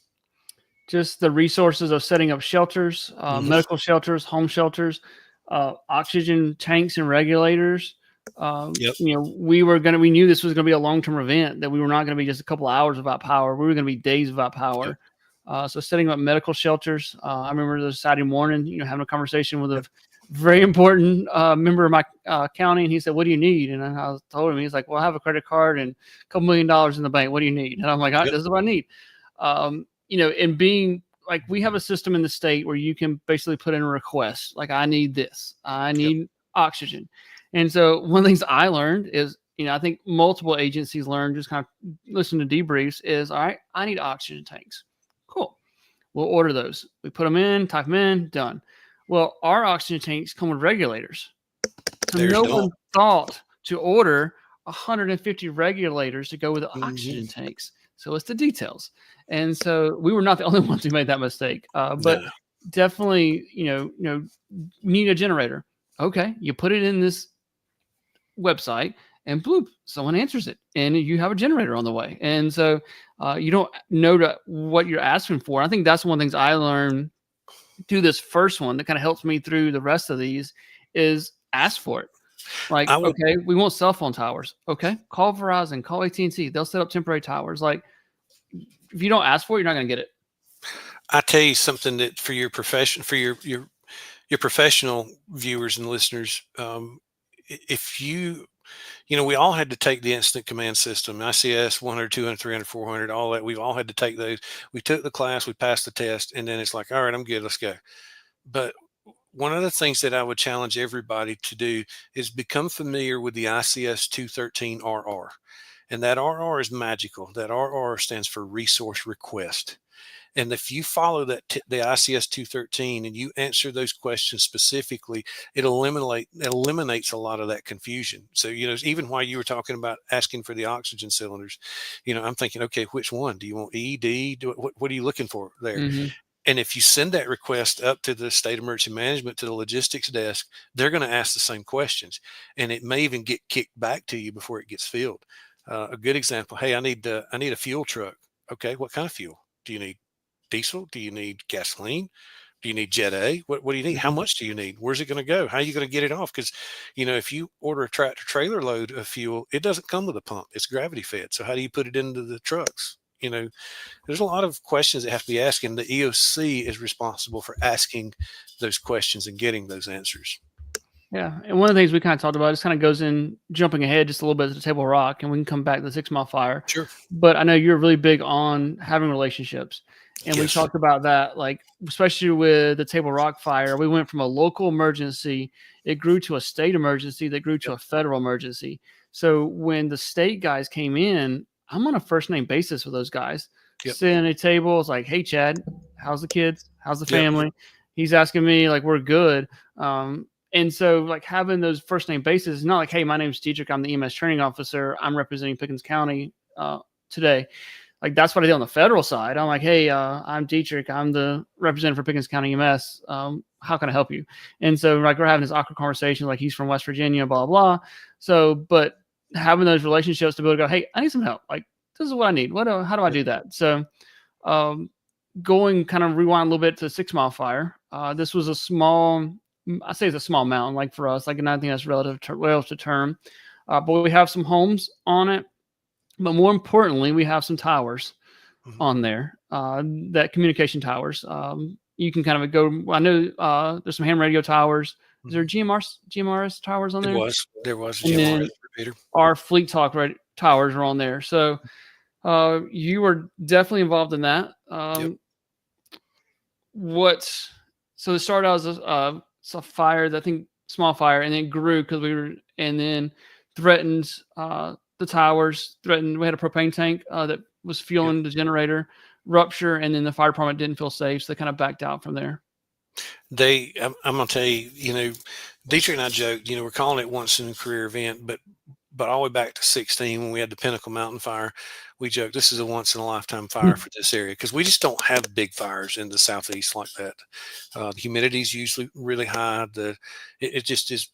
Just the resources of setting up shelters, medical shelters, home shelters, oxygen tanks and regulators. Yep. We knew this was going to be a long-term event, that we were not going to be just a couple of hours without power. We were going to be days without power. Yep. So setting up medical shelters. I remember the Saturday morning, having a conversation with a very important member of my county, and he said, "What do you need?" And I told him, he's like, "Well, I have a credit card and a couple $1 million in the bank. What do you need?" And I'm like, "This is what I need." And being like, we have a system in the state where you can basically put in a request. Like, I need this, I need oxygen. And so one of the things I learned is, I think multiple agencies learn, just kind of listen to debriefs, is, all right, I need oxygen tanks. Cool. We'll order those. We put them in, type them in, done. Well, our oxygen tanks come with regulators. So no one thought to order 150 regulators to go with the oxygen tanks. So it's the details. And so we were not the only ones who made that mistake. But definitely, need a generator. Okay, you put it in this website, and bloop, someone answers it, and you have a generator on the way. And so you don't know what you're asking for. I think that's one of the things I learned through this first one that kind of helps me through the rest of these is ask for it. Like, okay, we want cell phone towers. Okay, call Verizon, call AT&T. They'll set up temporary towers. Like, if you don't ask for it, you're not going to get it. I tell you something that for your profession, for your professional viewers and listeners, if we all had to take the incident command system, ICS 100, 200, 300, 400, all that. We've all had to take those. We took the class, we passed the test, and then it's like, all right, I'm good, let's go. But one of the things that I would challenge everybody to do is become familiar with the ICS 213 RR. And that RR is magical. That RR stands for resource request. And if you follow the ICS 213 and you answer those questions specifically, it eliminates a lot of that confusion. So, even while you were talking about asking for the oxygen cylinders, I'm thinking, okay, which one? Do you want E, D? What are you looking for there? Mm-hmm. And if you send that request up to the state emergency management, to the logistics desk, they're going to ask the same questions. And it may even get kicked back to you before it gets filled. A good example, hey, I need a fuel truck. Okay, what kind of fuel? Do you need diesel? Do you need gasoline? Do you need Jet A? What do you need? How much do you need? Where's it going to go? How are you going to get it off? Because, if you order a tractor trailer load of fuel, it doesn't come with a pump. It's gravity fed. So how do you put it into the trucks? There's a lot of questions that have to be asked, and the EOC is responsible for asking those questions and getting those answers. Yeah. And one of the things we kind of talked about, just kind of goes in jumping ahead just a little bit to the Table Rock, and we can come back to the 6 Mile Fire. Sure. But I know you're really big on having relationships. And Yes. we talked about that, like, especially with the Table Rock fire, we went from a local emergency, it grew to a state emergency that grew to a federal emergency. So when the state guys came in, I'm on a first name basis with those guys. Yep. Sitting at a table, it's like, hey, Chad, how's the kids? How's the Yep. family? He's asking me, like, we're good. And so, like, having those first name bases is not like, hey, my name's Dietrich, I'm the EMS training officer, I'm representing Pickens County today. Like, that's what I did on the federal side. I'm like, hey, I'm Dietrich, I'm the representative for Pickens County EMS. How can I help you? And so, like, we're having this awkward conversation, like, he's from West Virginia, blah, blah. So, but having those relationships to be able to go, hey, I need some help. Like, this is what I need. How do I do that? So, going kind of rewind a little bit to the 6 Mile Fire. This was a small, I say it's a small mountain, like for us, like, and I think that's relative to term. But we have some homes on it. But more importantly, we have some towers on there, that communication towers. You can kind of go, I know there's some ham radio towers. Is there GMRS towers on there? There was a And then GMRS repeater. Our Fleet Talk towers are on there. So you were definitely involved in that. Yep. So it started out as a fire, I think small fire, and then grew and then threatened the towers, we had a propane tank that was fueling the generator, rupture, and then the fire department didn't feel safe, so they kind of backed out from there. I'm going to tell you, Dietrich and I joked, we're calling it once in a career event, but all the way back to 16, when we had the Pinnacle Mountain Fire, we joked this is a once in a lifetime fire for this area, because we just don't have big fires in the Southeast like that. The humidity is usually really high. It just is.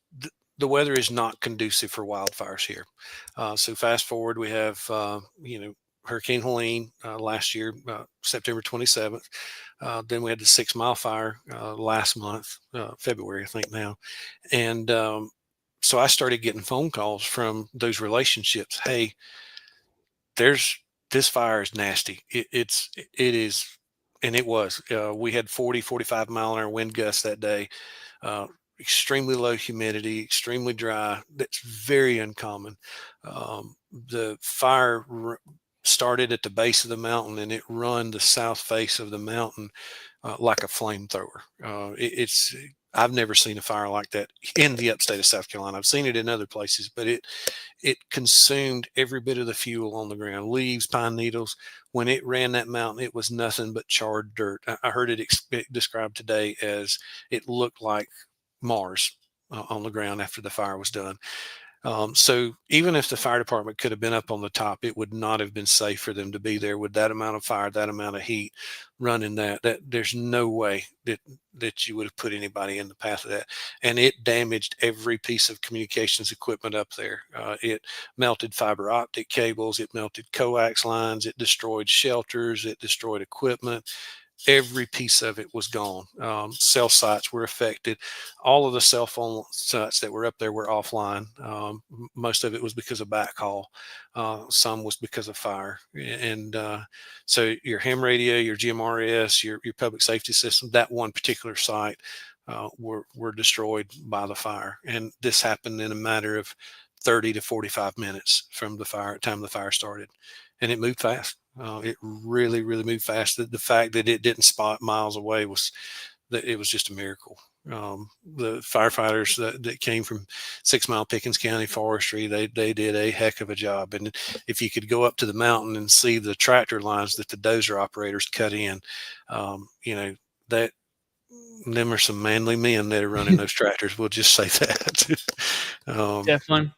The weather is not conducive for wildfires here. So fast forward, we have, Hurricane Helene last year, September 27th. Then we had the 6 Mile Fire last month, February, I think now. And so I started getting phone calls from those relationships. Hey, this fire is nasty. It is, and it was. We had 40, 45 mile an hour wind gusts that day. Extremely low humidity, extremely dry. That's very uncommon. The fire started at the base of the mountain, and it run the south face of the mountain like a flamethrower. I've never seen a fire like that in the upstate of South Carolina. I've seen it in other places, but it consumed every bit of the fuel on the ground, leaves, pine needles. When it ran that mountain, it was nothing but charred dirt. I heard it described today as it looked like Mars on the ground after the fire was done. So even if the fire department could have been up on the top, it would not have been safe for them to be there with that amount of fire, that amount of heat running that there's no way that you would have put anybody in the path of that. And it damaged every piece of communications equipment up there. It melted fiber optic cables. It melted coax lines. It destroyed shelters. It destroyed equipment. Every piece of it was gone. Cell sites were affected. All of the cell phone sites that were up there were offline. Most of it was because of backhaul. Some was because of fire. And so your ham radio, your GMRS, your public safety system, that one particular site were destroyed by the fire. And this happened in a matter of 30 to 45 minutes from the time the fire started. And it moved fast. It really, really moved fast. The fact that it didn't spot miles away was that it was just a miracle. The firefighters that came from 6 Mile Pickens County Forestry, they did a heck of a job. And if you could go up to the mountain and see the tractor lines that the dozer operators cut in, that them are some manly men that are running those tractors. We'll just say that. Definitely.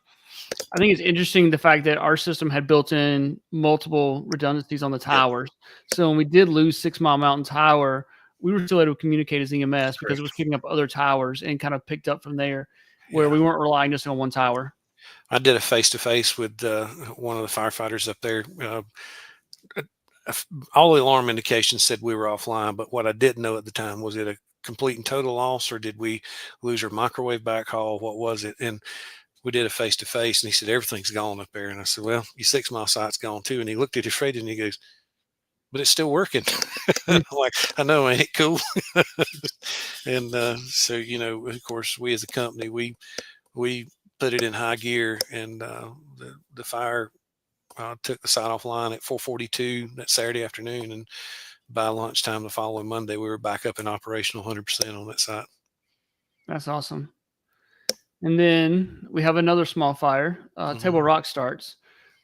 I think it's interesting the fact that our system had built in multiple redundancies on the towers. So when we did lose 6 Mile Mountain Tower, we were still able to communicate as EMS because it was picking up other towers and kind of picked up from there where we weren't relying just on one tower. I did a face-to-face with one of the firefighters up there. All the alarm indications said we were offline, but what I didn't know at the time, was it a complete and total loss, or did we lose our microwave backhaul? What was it? And we did a face-to-face, and he said, everything's gone up there. And I said, well, your 6 Mile site's gone too. And he looked at his freight and he goes, but it's still working. I'm like, I know, ain't it cool? And so, of course, we as a company, we put it in high gear, and the fire took the site offline at 4:42 that Saturday afternoon. And by lunchtime the following Monday, we were back up and operational 100% on that site. That's awesome. And then we have another small fire. Table Rock starts.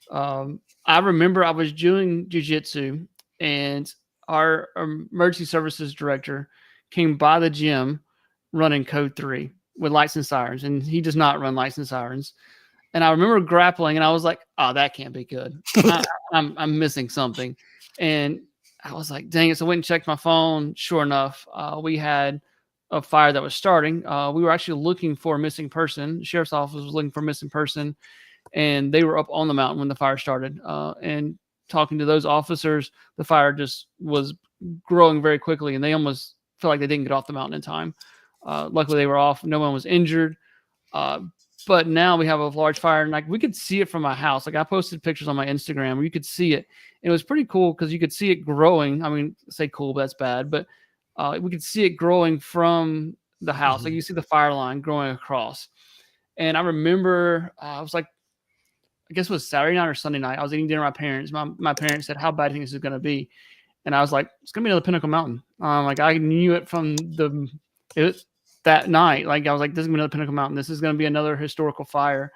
I remember I was doing jiu-jitsu, and our emergency services director came by the gym running code 3 with lights and sirens, and he does not run lights and sirens. And I remember grappling, and I was like, oh, that can't be good. I'm missing something. And I was like, dang it. So I went and checked my phone. Sure enough, we had a fire that was starting. We were actually looking for a missing person. The sheriff's office was looking for a missing person, and they were up on the mountain when the fire started. And talking to those officers, the fire just was growing very quickly, and they almost felt like they didn't get off the mountain in time. Luckily, they were off. No one was injured. But now we have a large fire, and like we could see it from my house. Like I posted pictures on my Instagram where you could see it. And it was pretty cool because you could see it growing. I mean, say cool, but that's bad. But we could see it growing from the house. Like you see the fire line growing across. And I remember I was like, I guess it was Saturday night or Sunday night. I was eating dinner with my parents. My parents said, how bad do you think this is going to be? And I was like, it's going to be another Pinnacle Mountain. Like I knew it from that night. Like I was like, this is going to be another Pinnacle Mountain. This is going to be another historical fire.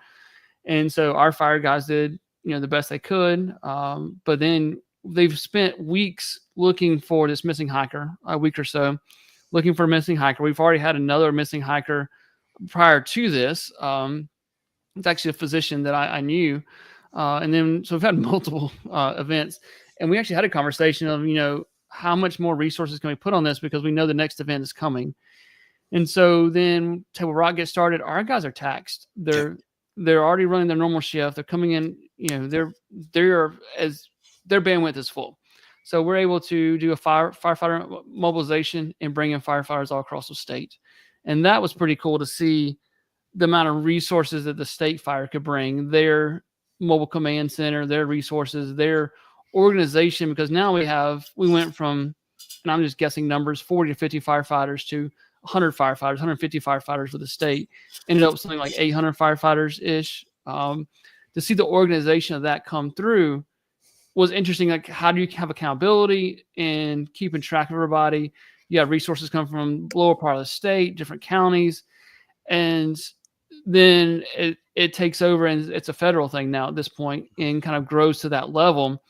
And so our fire guys did, the best they could. But then they've spent weeks looking for this missing hiker, a week or so, looking for a missing hiker. We've already had another missing hiker prior to this. It's actually a physician that I knew. And then, so we've had multiple events, and we actually had a conversation of, how much more resources can we put on this, because we know the next event is coming. And so then Table Rock gets started. Our guys are taxed. They're already running their normal shift. They're coming in, their bandwidth is full. So we're able to do a firefighter mobilization and bring in firefighters all across the state. And that was pretty cool to see the amount of resources that the state fire could bring, their mobile command center, their resources, their organization, because now we went from, and I'm just guessing numbers, 40 to 50 firefighters to 100 firefighters, 150 firefighters for the state. Ended up with something like 800 firefighters-ish. To see the organization of that come through was interesting. Like, how do you have accountability and keeping track of everybody? You have resources come from lower part of the state, different counties, and then it takes over, and it's a federal thing now at this point, and kind of grows to that level.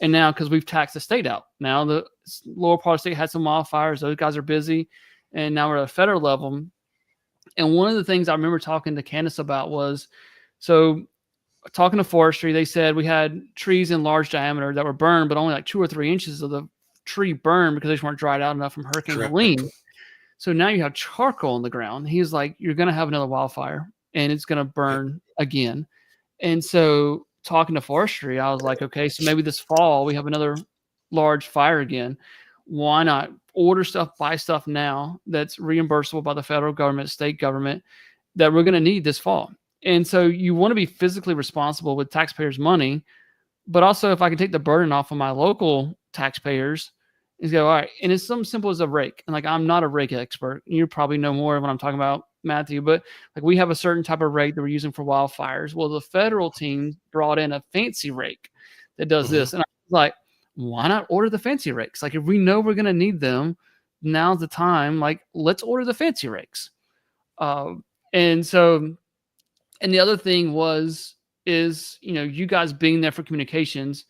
And now, because we've taxed the state out, now the lower part of the state had some wildfires. Those guys are busy, and now we're at a federal level. And one of the things I remember talking to Candace about was, so talking to forestry, they said we had trees in large diameter that were burned, but only like 2 or 3 inches of the tree burned because they just weren't dried out enough from Hurricane Helene. So now you have charcoal on the ground. He's like, you're going to have another wildfire, and it's going to burn again. And so talking to forestry, I was like, okay, so maybe this fall we have another large fire again. Why not order stuff, buy stuff now that's reimbursable by the federal government, state government, that we're going to need this fall? And so you want to be physically responsible with taxpayers' money, but also if I can take the burden off of my local taxpayers, is go, all right. And it's something simple as a rake. And like, I'm not a rake expert. You probably know more when I'm talking about, Matthew, but like we have a certain type of rake that we're using for wildfires. Well, the federal team brought in a fancy rake that does this. And I was like, why not order the fancy rakes? Like, if we know we're going to need them, now's the time. Like, let's order the fancy rigs. And so, and the other thing is, you know, you guys being there for communications,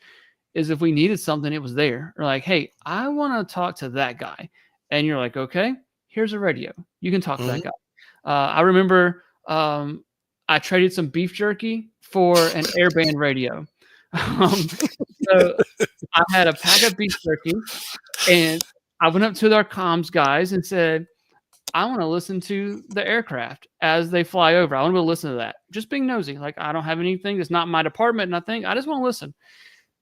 is if we needed something, it was there. Or like, hey, I want to talk to that guy. And you're like, okay, here's a radio. You can talk to that guy. I remember I traded some beef jerky for an airband radio. So I had a pack of beef jerky, and I went up to our comms guys and said, I want to listen to the aircraft as they fly over. I want to listen to that. Just being nosy. Like, I don't have anything. It's not my department. Nothing. I just want to listen.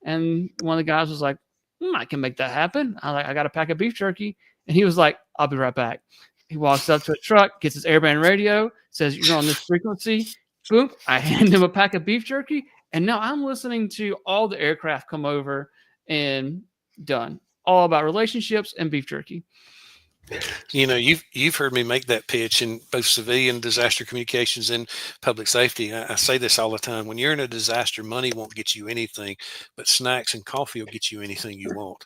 And one of the guys was like, I can make that happen. I was like, I got a pack of beef jerky. And he was like, I'll be right back. He walks up to a truck, gets his airband radio, says, you're on this frequency. Boom. I hand him a pack of beef jerky. And now I'm listening to all the aircraft come over, and done. All about relationships and beef jerky. You know, you've heard me make that pitch in both civilian disaster communications and public safety. I say this all the time. When you're in a disaster, money won't get you anything, but snacks and coffee will get you anything you want.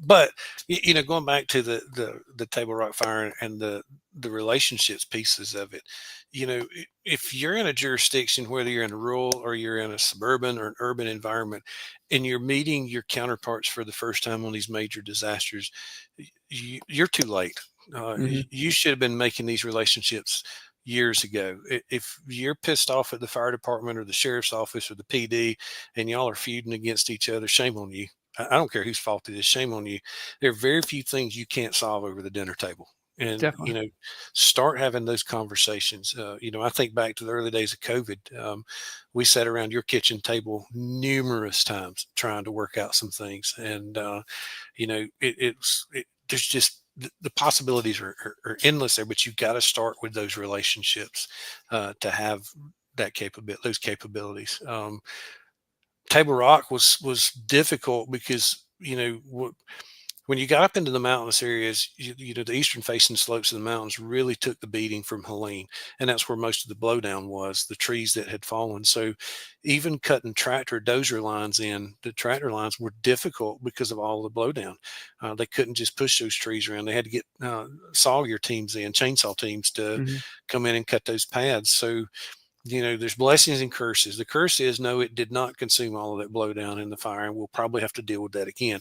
But you know, going back to the Table Rock fire and the relationships pieces of it, you know, if you're in a jurisdiction, whether you're in a rural or you're in a suburban or an urban environment, and you're meeting your counterparts for the first time on these major disasters, you're too late. You should have been making these relationships years ago. If you're pissed off at the fire department or the sheriff's office or the PD, and y'all are feuding against each other, shame on you. I don't care whose fault it is. Shame on you. There are very few things you can't solve over the dinner table. And, Definitely. you know, start having those conversations. You know, I think back to the early days of COVID. We sat around your kitchen table numerous times trying to work out some things. And, you know, there's just, the possibilities are endless there, but you've got to start with those relationships to have those capabilities. Table Rock was difficult because, you know, when you got up into the mountainous areas, you know, the eastern facing slopes of the mountains really took the beating from Helene. And that's where most of the blowdown was, the trees that had fallen. So even cutting tractor dozer lines in, the tractor lines were difficult because of all the blowdown. They couldn't just push those trees around. They had to get sawyer teams in, chainsaw teams to come in and cut those pads. So, you know, there's blessings and curses. The curse is, no, it did not consume all of that blowdown in the fire, and we'll probably have to deal with that again.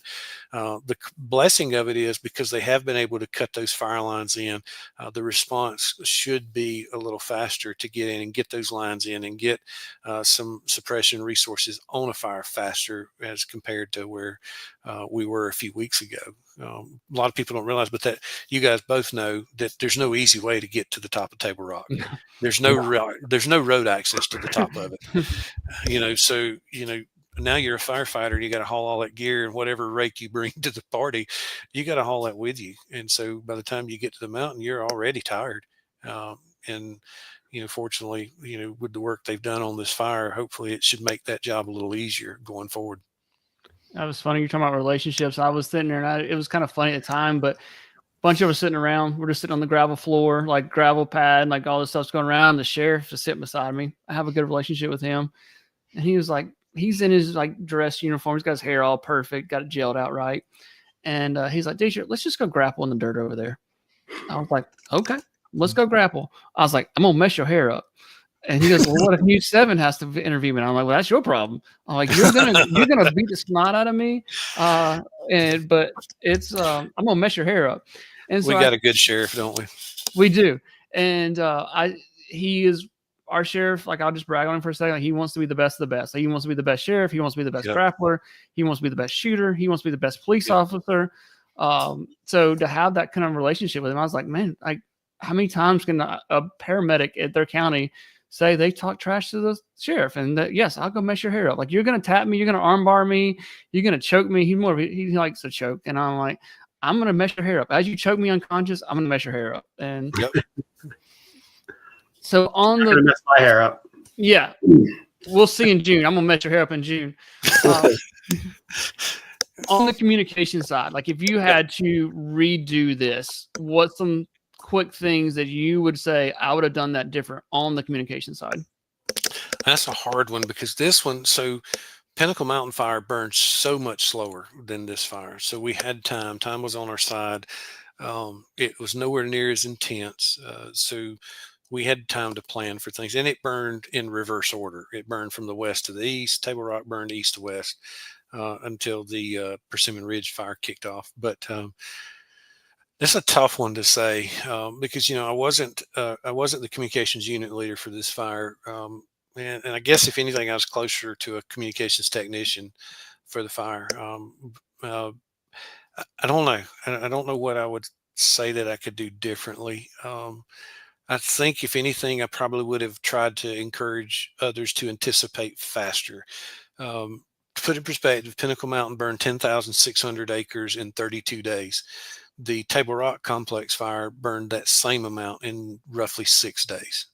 The blessing of it is, because they have been able to cut those fire lines in, the response should be a little faster to get in and get those lines in and get some suppression resources on a fire faster as compared to where we were a few weeks ago. A lot of people don't realize, but that you guys both know that there's no easy way to get to the top of Table Rock. There's no road access to the top of it. You know, so, you know, now you're a firefighter and you got to haul all that gear and whatever rake you bring to the party, you got to haul that with you. And so by the time you get to the mountain, you're already tired. And, you know, fortunately, you know, with the work they've done on this fire, hopefully it should make that job a little easier going forward. That was funny. You're talking about relationships. I was sitting there, and it was kind of funny at the time, but a bunch of us sitting around. We're just sitting on the gravel floor, like gravel pad, like all this stuff's going around. The sheriff just sitting beside me. I have a good relationship with him. And he was like, he's in his like dress uniform. He's got his hair all perfect, got it gelled out right. And he's like, DJ, let's just go grapple in the dirt over there. I was like, okay, let's go grapple. I was like, I'm going to mess your hair up. And he goes, well, what if News 7 has to interview me? And I'm like, well, that's your problem. I'm like, you're gonna beat the snot out of me. But it's I'm gonna mess your hair up. And so we got a good sheriff, don't we? We do. And he is our sheriff. Like, I'll just brag on him for a second. Like, he wants to be the best of the best. Like, he wants to be the best sheriff. He wants to be the best grappler. He wants to be the best shooter. He wants to be the best police officer. So to have that kind of relationship with him, I was like, man, like, how many times can a paramedic at their county say they talk trash to the sheriff? And that, yes, I'll go mess your hair up. Like, you're going to tap me. You're going to armbar me. You're going to choke me. He likes to choke. And I'm like, I'm going to mess your hair up. As you choke me unconscious, I'm going to mess your hair up. And so I'm going to mess my hair up. Yeah. We'll see in June. I'm going to mess your hair up in June. On the communication side, like, if you had to redo this, what's some quick things that you would say I would have done that different on the communication side? That's a hard one, because this one, so Pinnacle Mountain fire burned so much slower than this fire. So we had time. Time was on our side. It was nowhere near as intense. So we had time to plan for things. And it burned in reverse order. It burned from the west to the east. Table Rock burned east to west until the Persimmon Ridge fire kicked off. But it's a tough one to say because, I wasn't the communications unit leader for this fire. And I guess if anything, I was closer to a communications technician for the fire. I don't know. I don't know what I would say that I could do differently. I think if anything, I probably would have tried to encourage others to anticipate faster. To put in perspective, Pinnacle Mountain burned 10,600 acres in 32 days. The Table Rock Complex fire burned that same amount in roughly 6 days.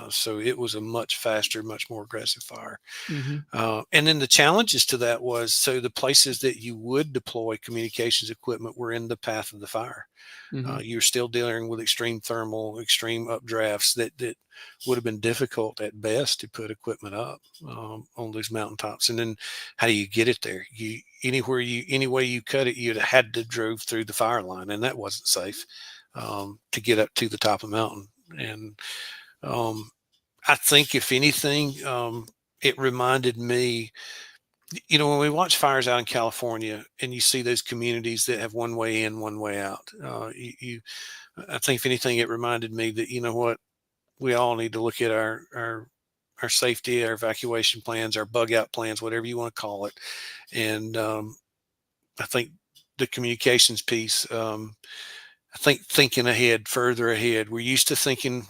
So it was a much faster, much more aggressive fire. Mm-hmm. And then the challenges to that was, so the places that you would deploy communications equipment were in the path of the fire. Mm-hmm. You're still dealing with extreme thermal, extreme updrafts that would have been difficult at best to put equipment up on those mountaintops. And then how do you get it there? Any way you cut it, you'd have had to drove through the fire line, and that wasn't safe to get up to the top of the mountain. And I think if anything, it reminded me, when we watch fires out in California and you see those communities that have one way in, one way out, I think if anything, it reminded me that, we all need to look at our safety, our evacuation plans, our bug out plans, whatever you want to call it. And I think the communications piece, I think thinking ahead, further ahead, we're used to thinking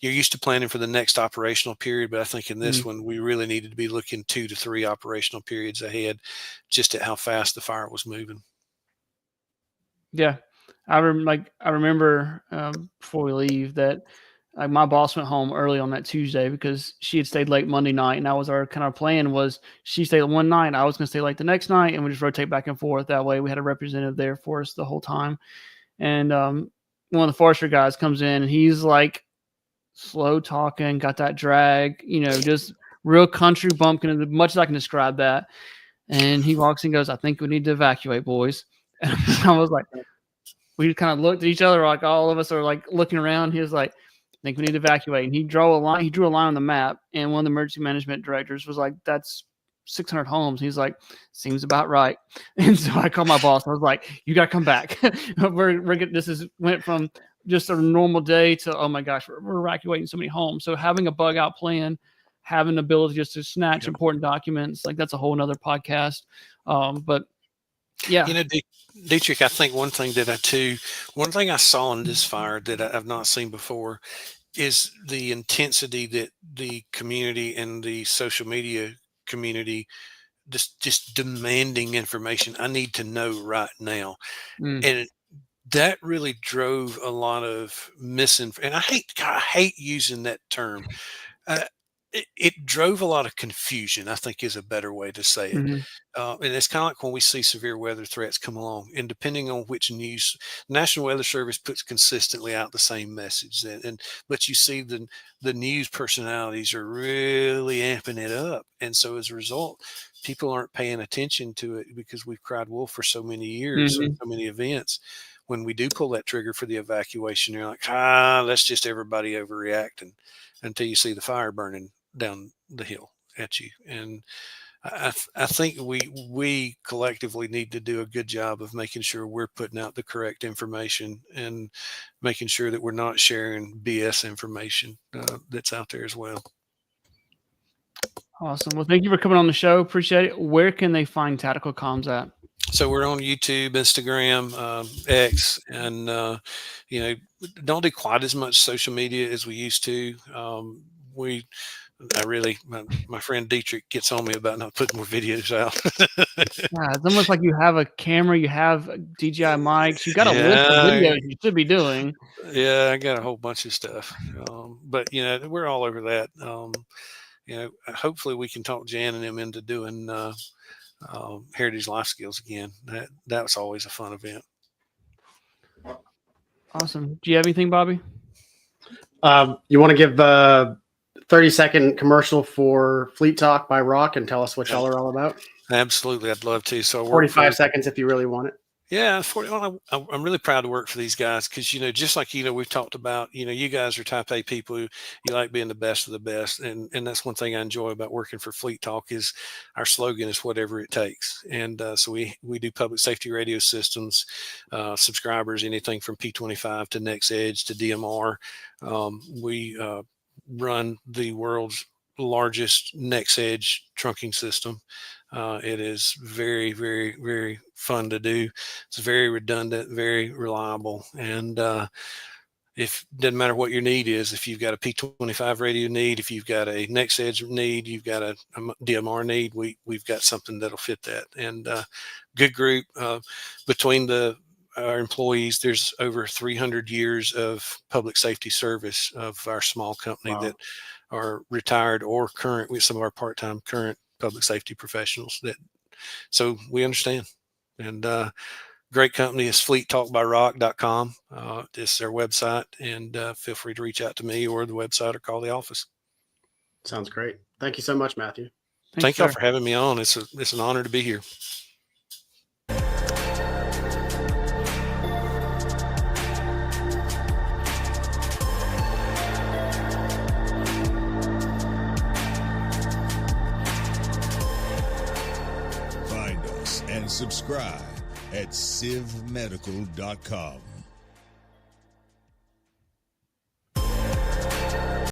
you're used to planning for the next operational period. But I think in this one, we really needed to be looking 2 to 3 operational periods ahead, just at how fast the fire was moving. Yeah. I remember before we leave that my boss went home early on that Tuesday because she had stayed late Monday night. And that was our kind of plan was she stayed one night. I was going to stay late the next night, and we just rotate back and forth. That way we had a representative there for us the whole time. And one of the forester guys comes in, and he's like slow talking, got that drag, just real country bumpkin, as much as I can describe that. And he walks and goes, "I think we need to evacuate, boys." And I was like, we kind of looked at each other, like all of us are like looking around. He was like, "I think we need to evacuate." And he drew a line on the map. And one of the emergency management directors was like, "That's 600 homes." He's like, "Seems about right." And so I called my boss. I was like, "You got to come back. Went from just a normal day to, oh my gosh, we're evacuating so many homes." So having a bug out plan, having the ability just to snatch important documents, like that's a whole nother podcast. But yeah, Dietrich, I think one thing I saw in this fire that I've not seen before is the intensity that the community and the social media community just demanding information. I need to know right now. And that really drove a lot of misinformation. And I hate using that term. It drove a lot of confusion, I think, is a better way to say it. And it's kind of like when we see severe weather threats come along, and depending on which news, National Weather Service puts consistently out the same message. But you see the news personalities are really amping it up. And so as a result, people aren't paying attention to it because we've cried wolf for so many years, so many events. When we do pull that trigger for the evacuation, you're like, that's just everybody overreacting until you see the fire burning down the hill at you. And I think we collectively need to do a good job of making sure we're putting out the correct information and making sure that we're not sharing BS information that's out there as well. Awesome. Well, thank you for coming on the show. Appreciate it. Where can they find Tactical Comms at? So we're on YouTube, Instagram, X, and don't do quite as much social media as we used to. My friend Dietrich gets on me about not putting more videos out. Yeah, it's almost like you have a camera, you have DJI mics, you got a list of videos you should be doing. Yeah, I got a whole bunch of stuff. But we're all over that. Hopefully we can talk Jan and them into doing Heritage Life Skills again. That was always a fun event. Awesome. Do you have anything, Bobby? You want to give 30-second commercial for Fleet Talk by Rock and tell us what y'all are all about? Absolutely. I'd love to. So 45 seconds if you really want it. Yeah, 40. Well, I'm really proud to work for these guys because, just like, we've talked about, you guys are type A people who you like being the best of the best. And that's one thing I enjoy about working for Fleet Talk is our slogan is whatever it takes. And so we do public safety radio systems, subscribers, anything from P25 to NextEdge to DMR. We run the world's largest NextEdge trunking system. It is very, very, very fun to do. It's very redundant, very reliable. And if doesn't matter what your need is, if you've got a P25 radio need, if you've got a NextEdge need, you've got a DMR need, we've got something that'll fit that. And good group between our employees. There's over 300 years of public safety service of our small company that are retired or current with some of our part-time current public safety professionals so we understand. And great company is fleettalkbyrock.com. This is their website, and feel free to reach out to me or the website or call the office. Sounds great. Thank you so much, Matthew. Thank y'all for having me on. It's an honor to be here. And subscribe at civmedical.com.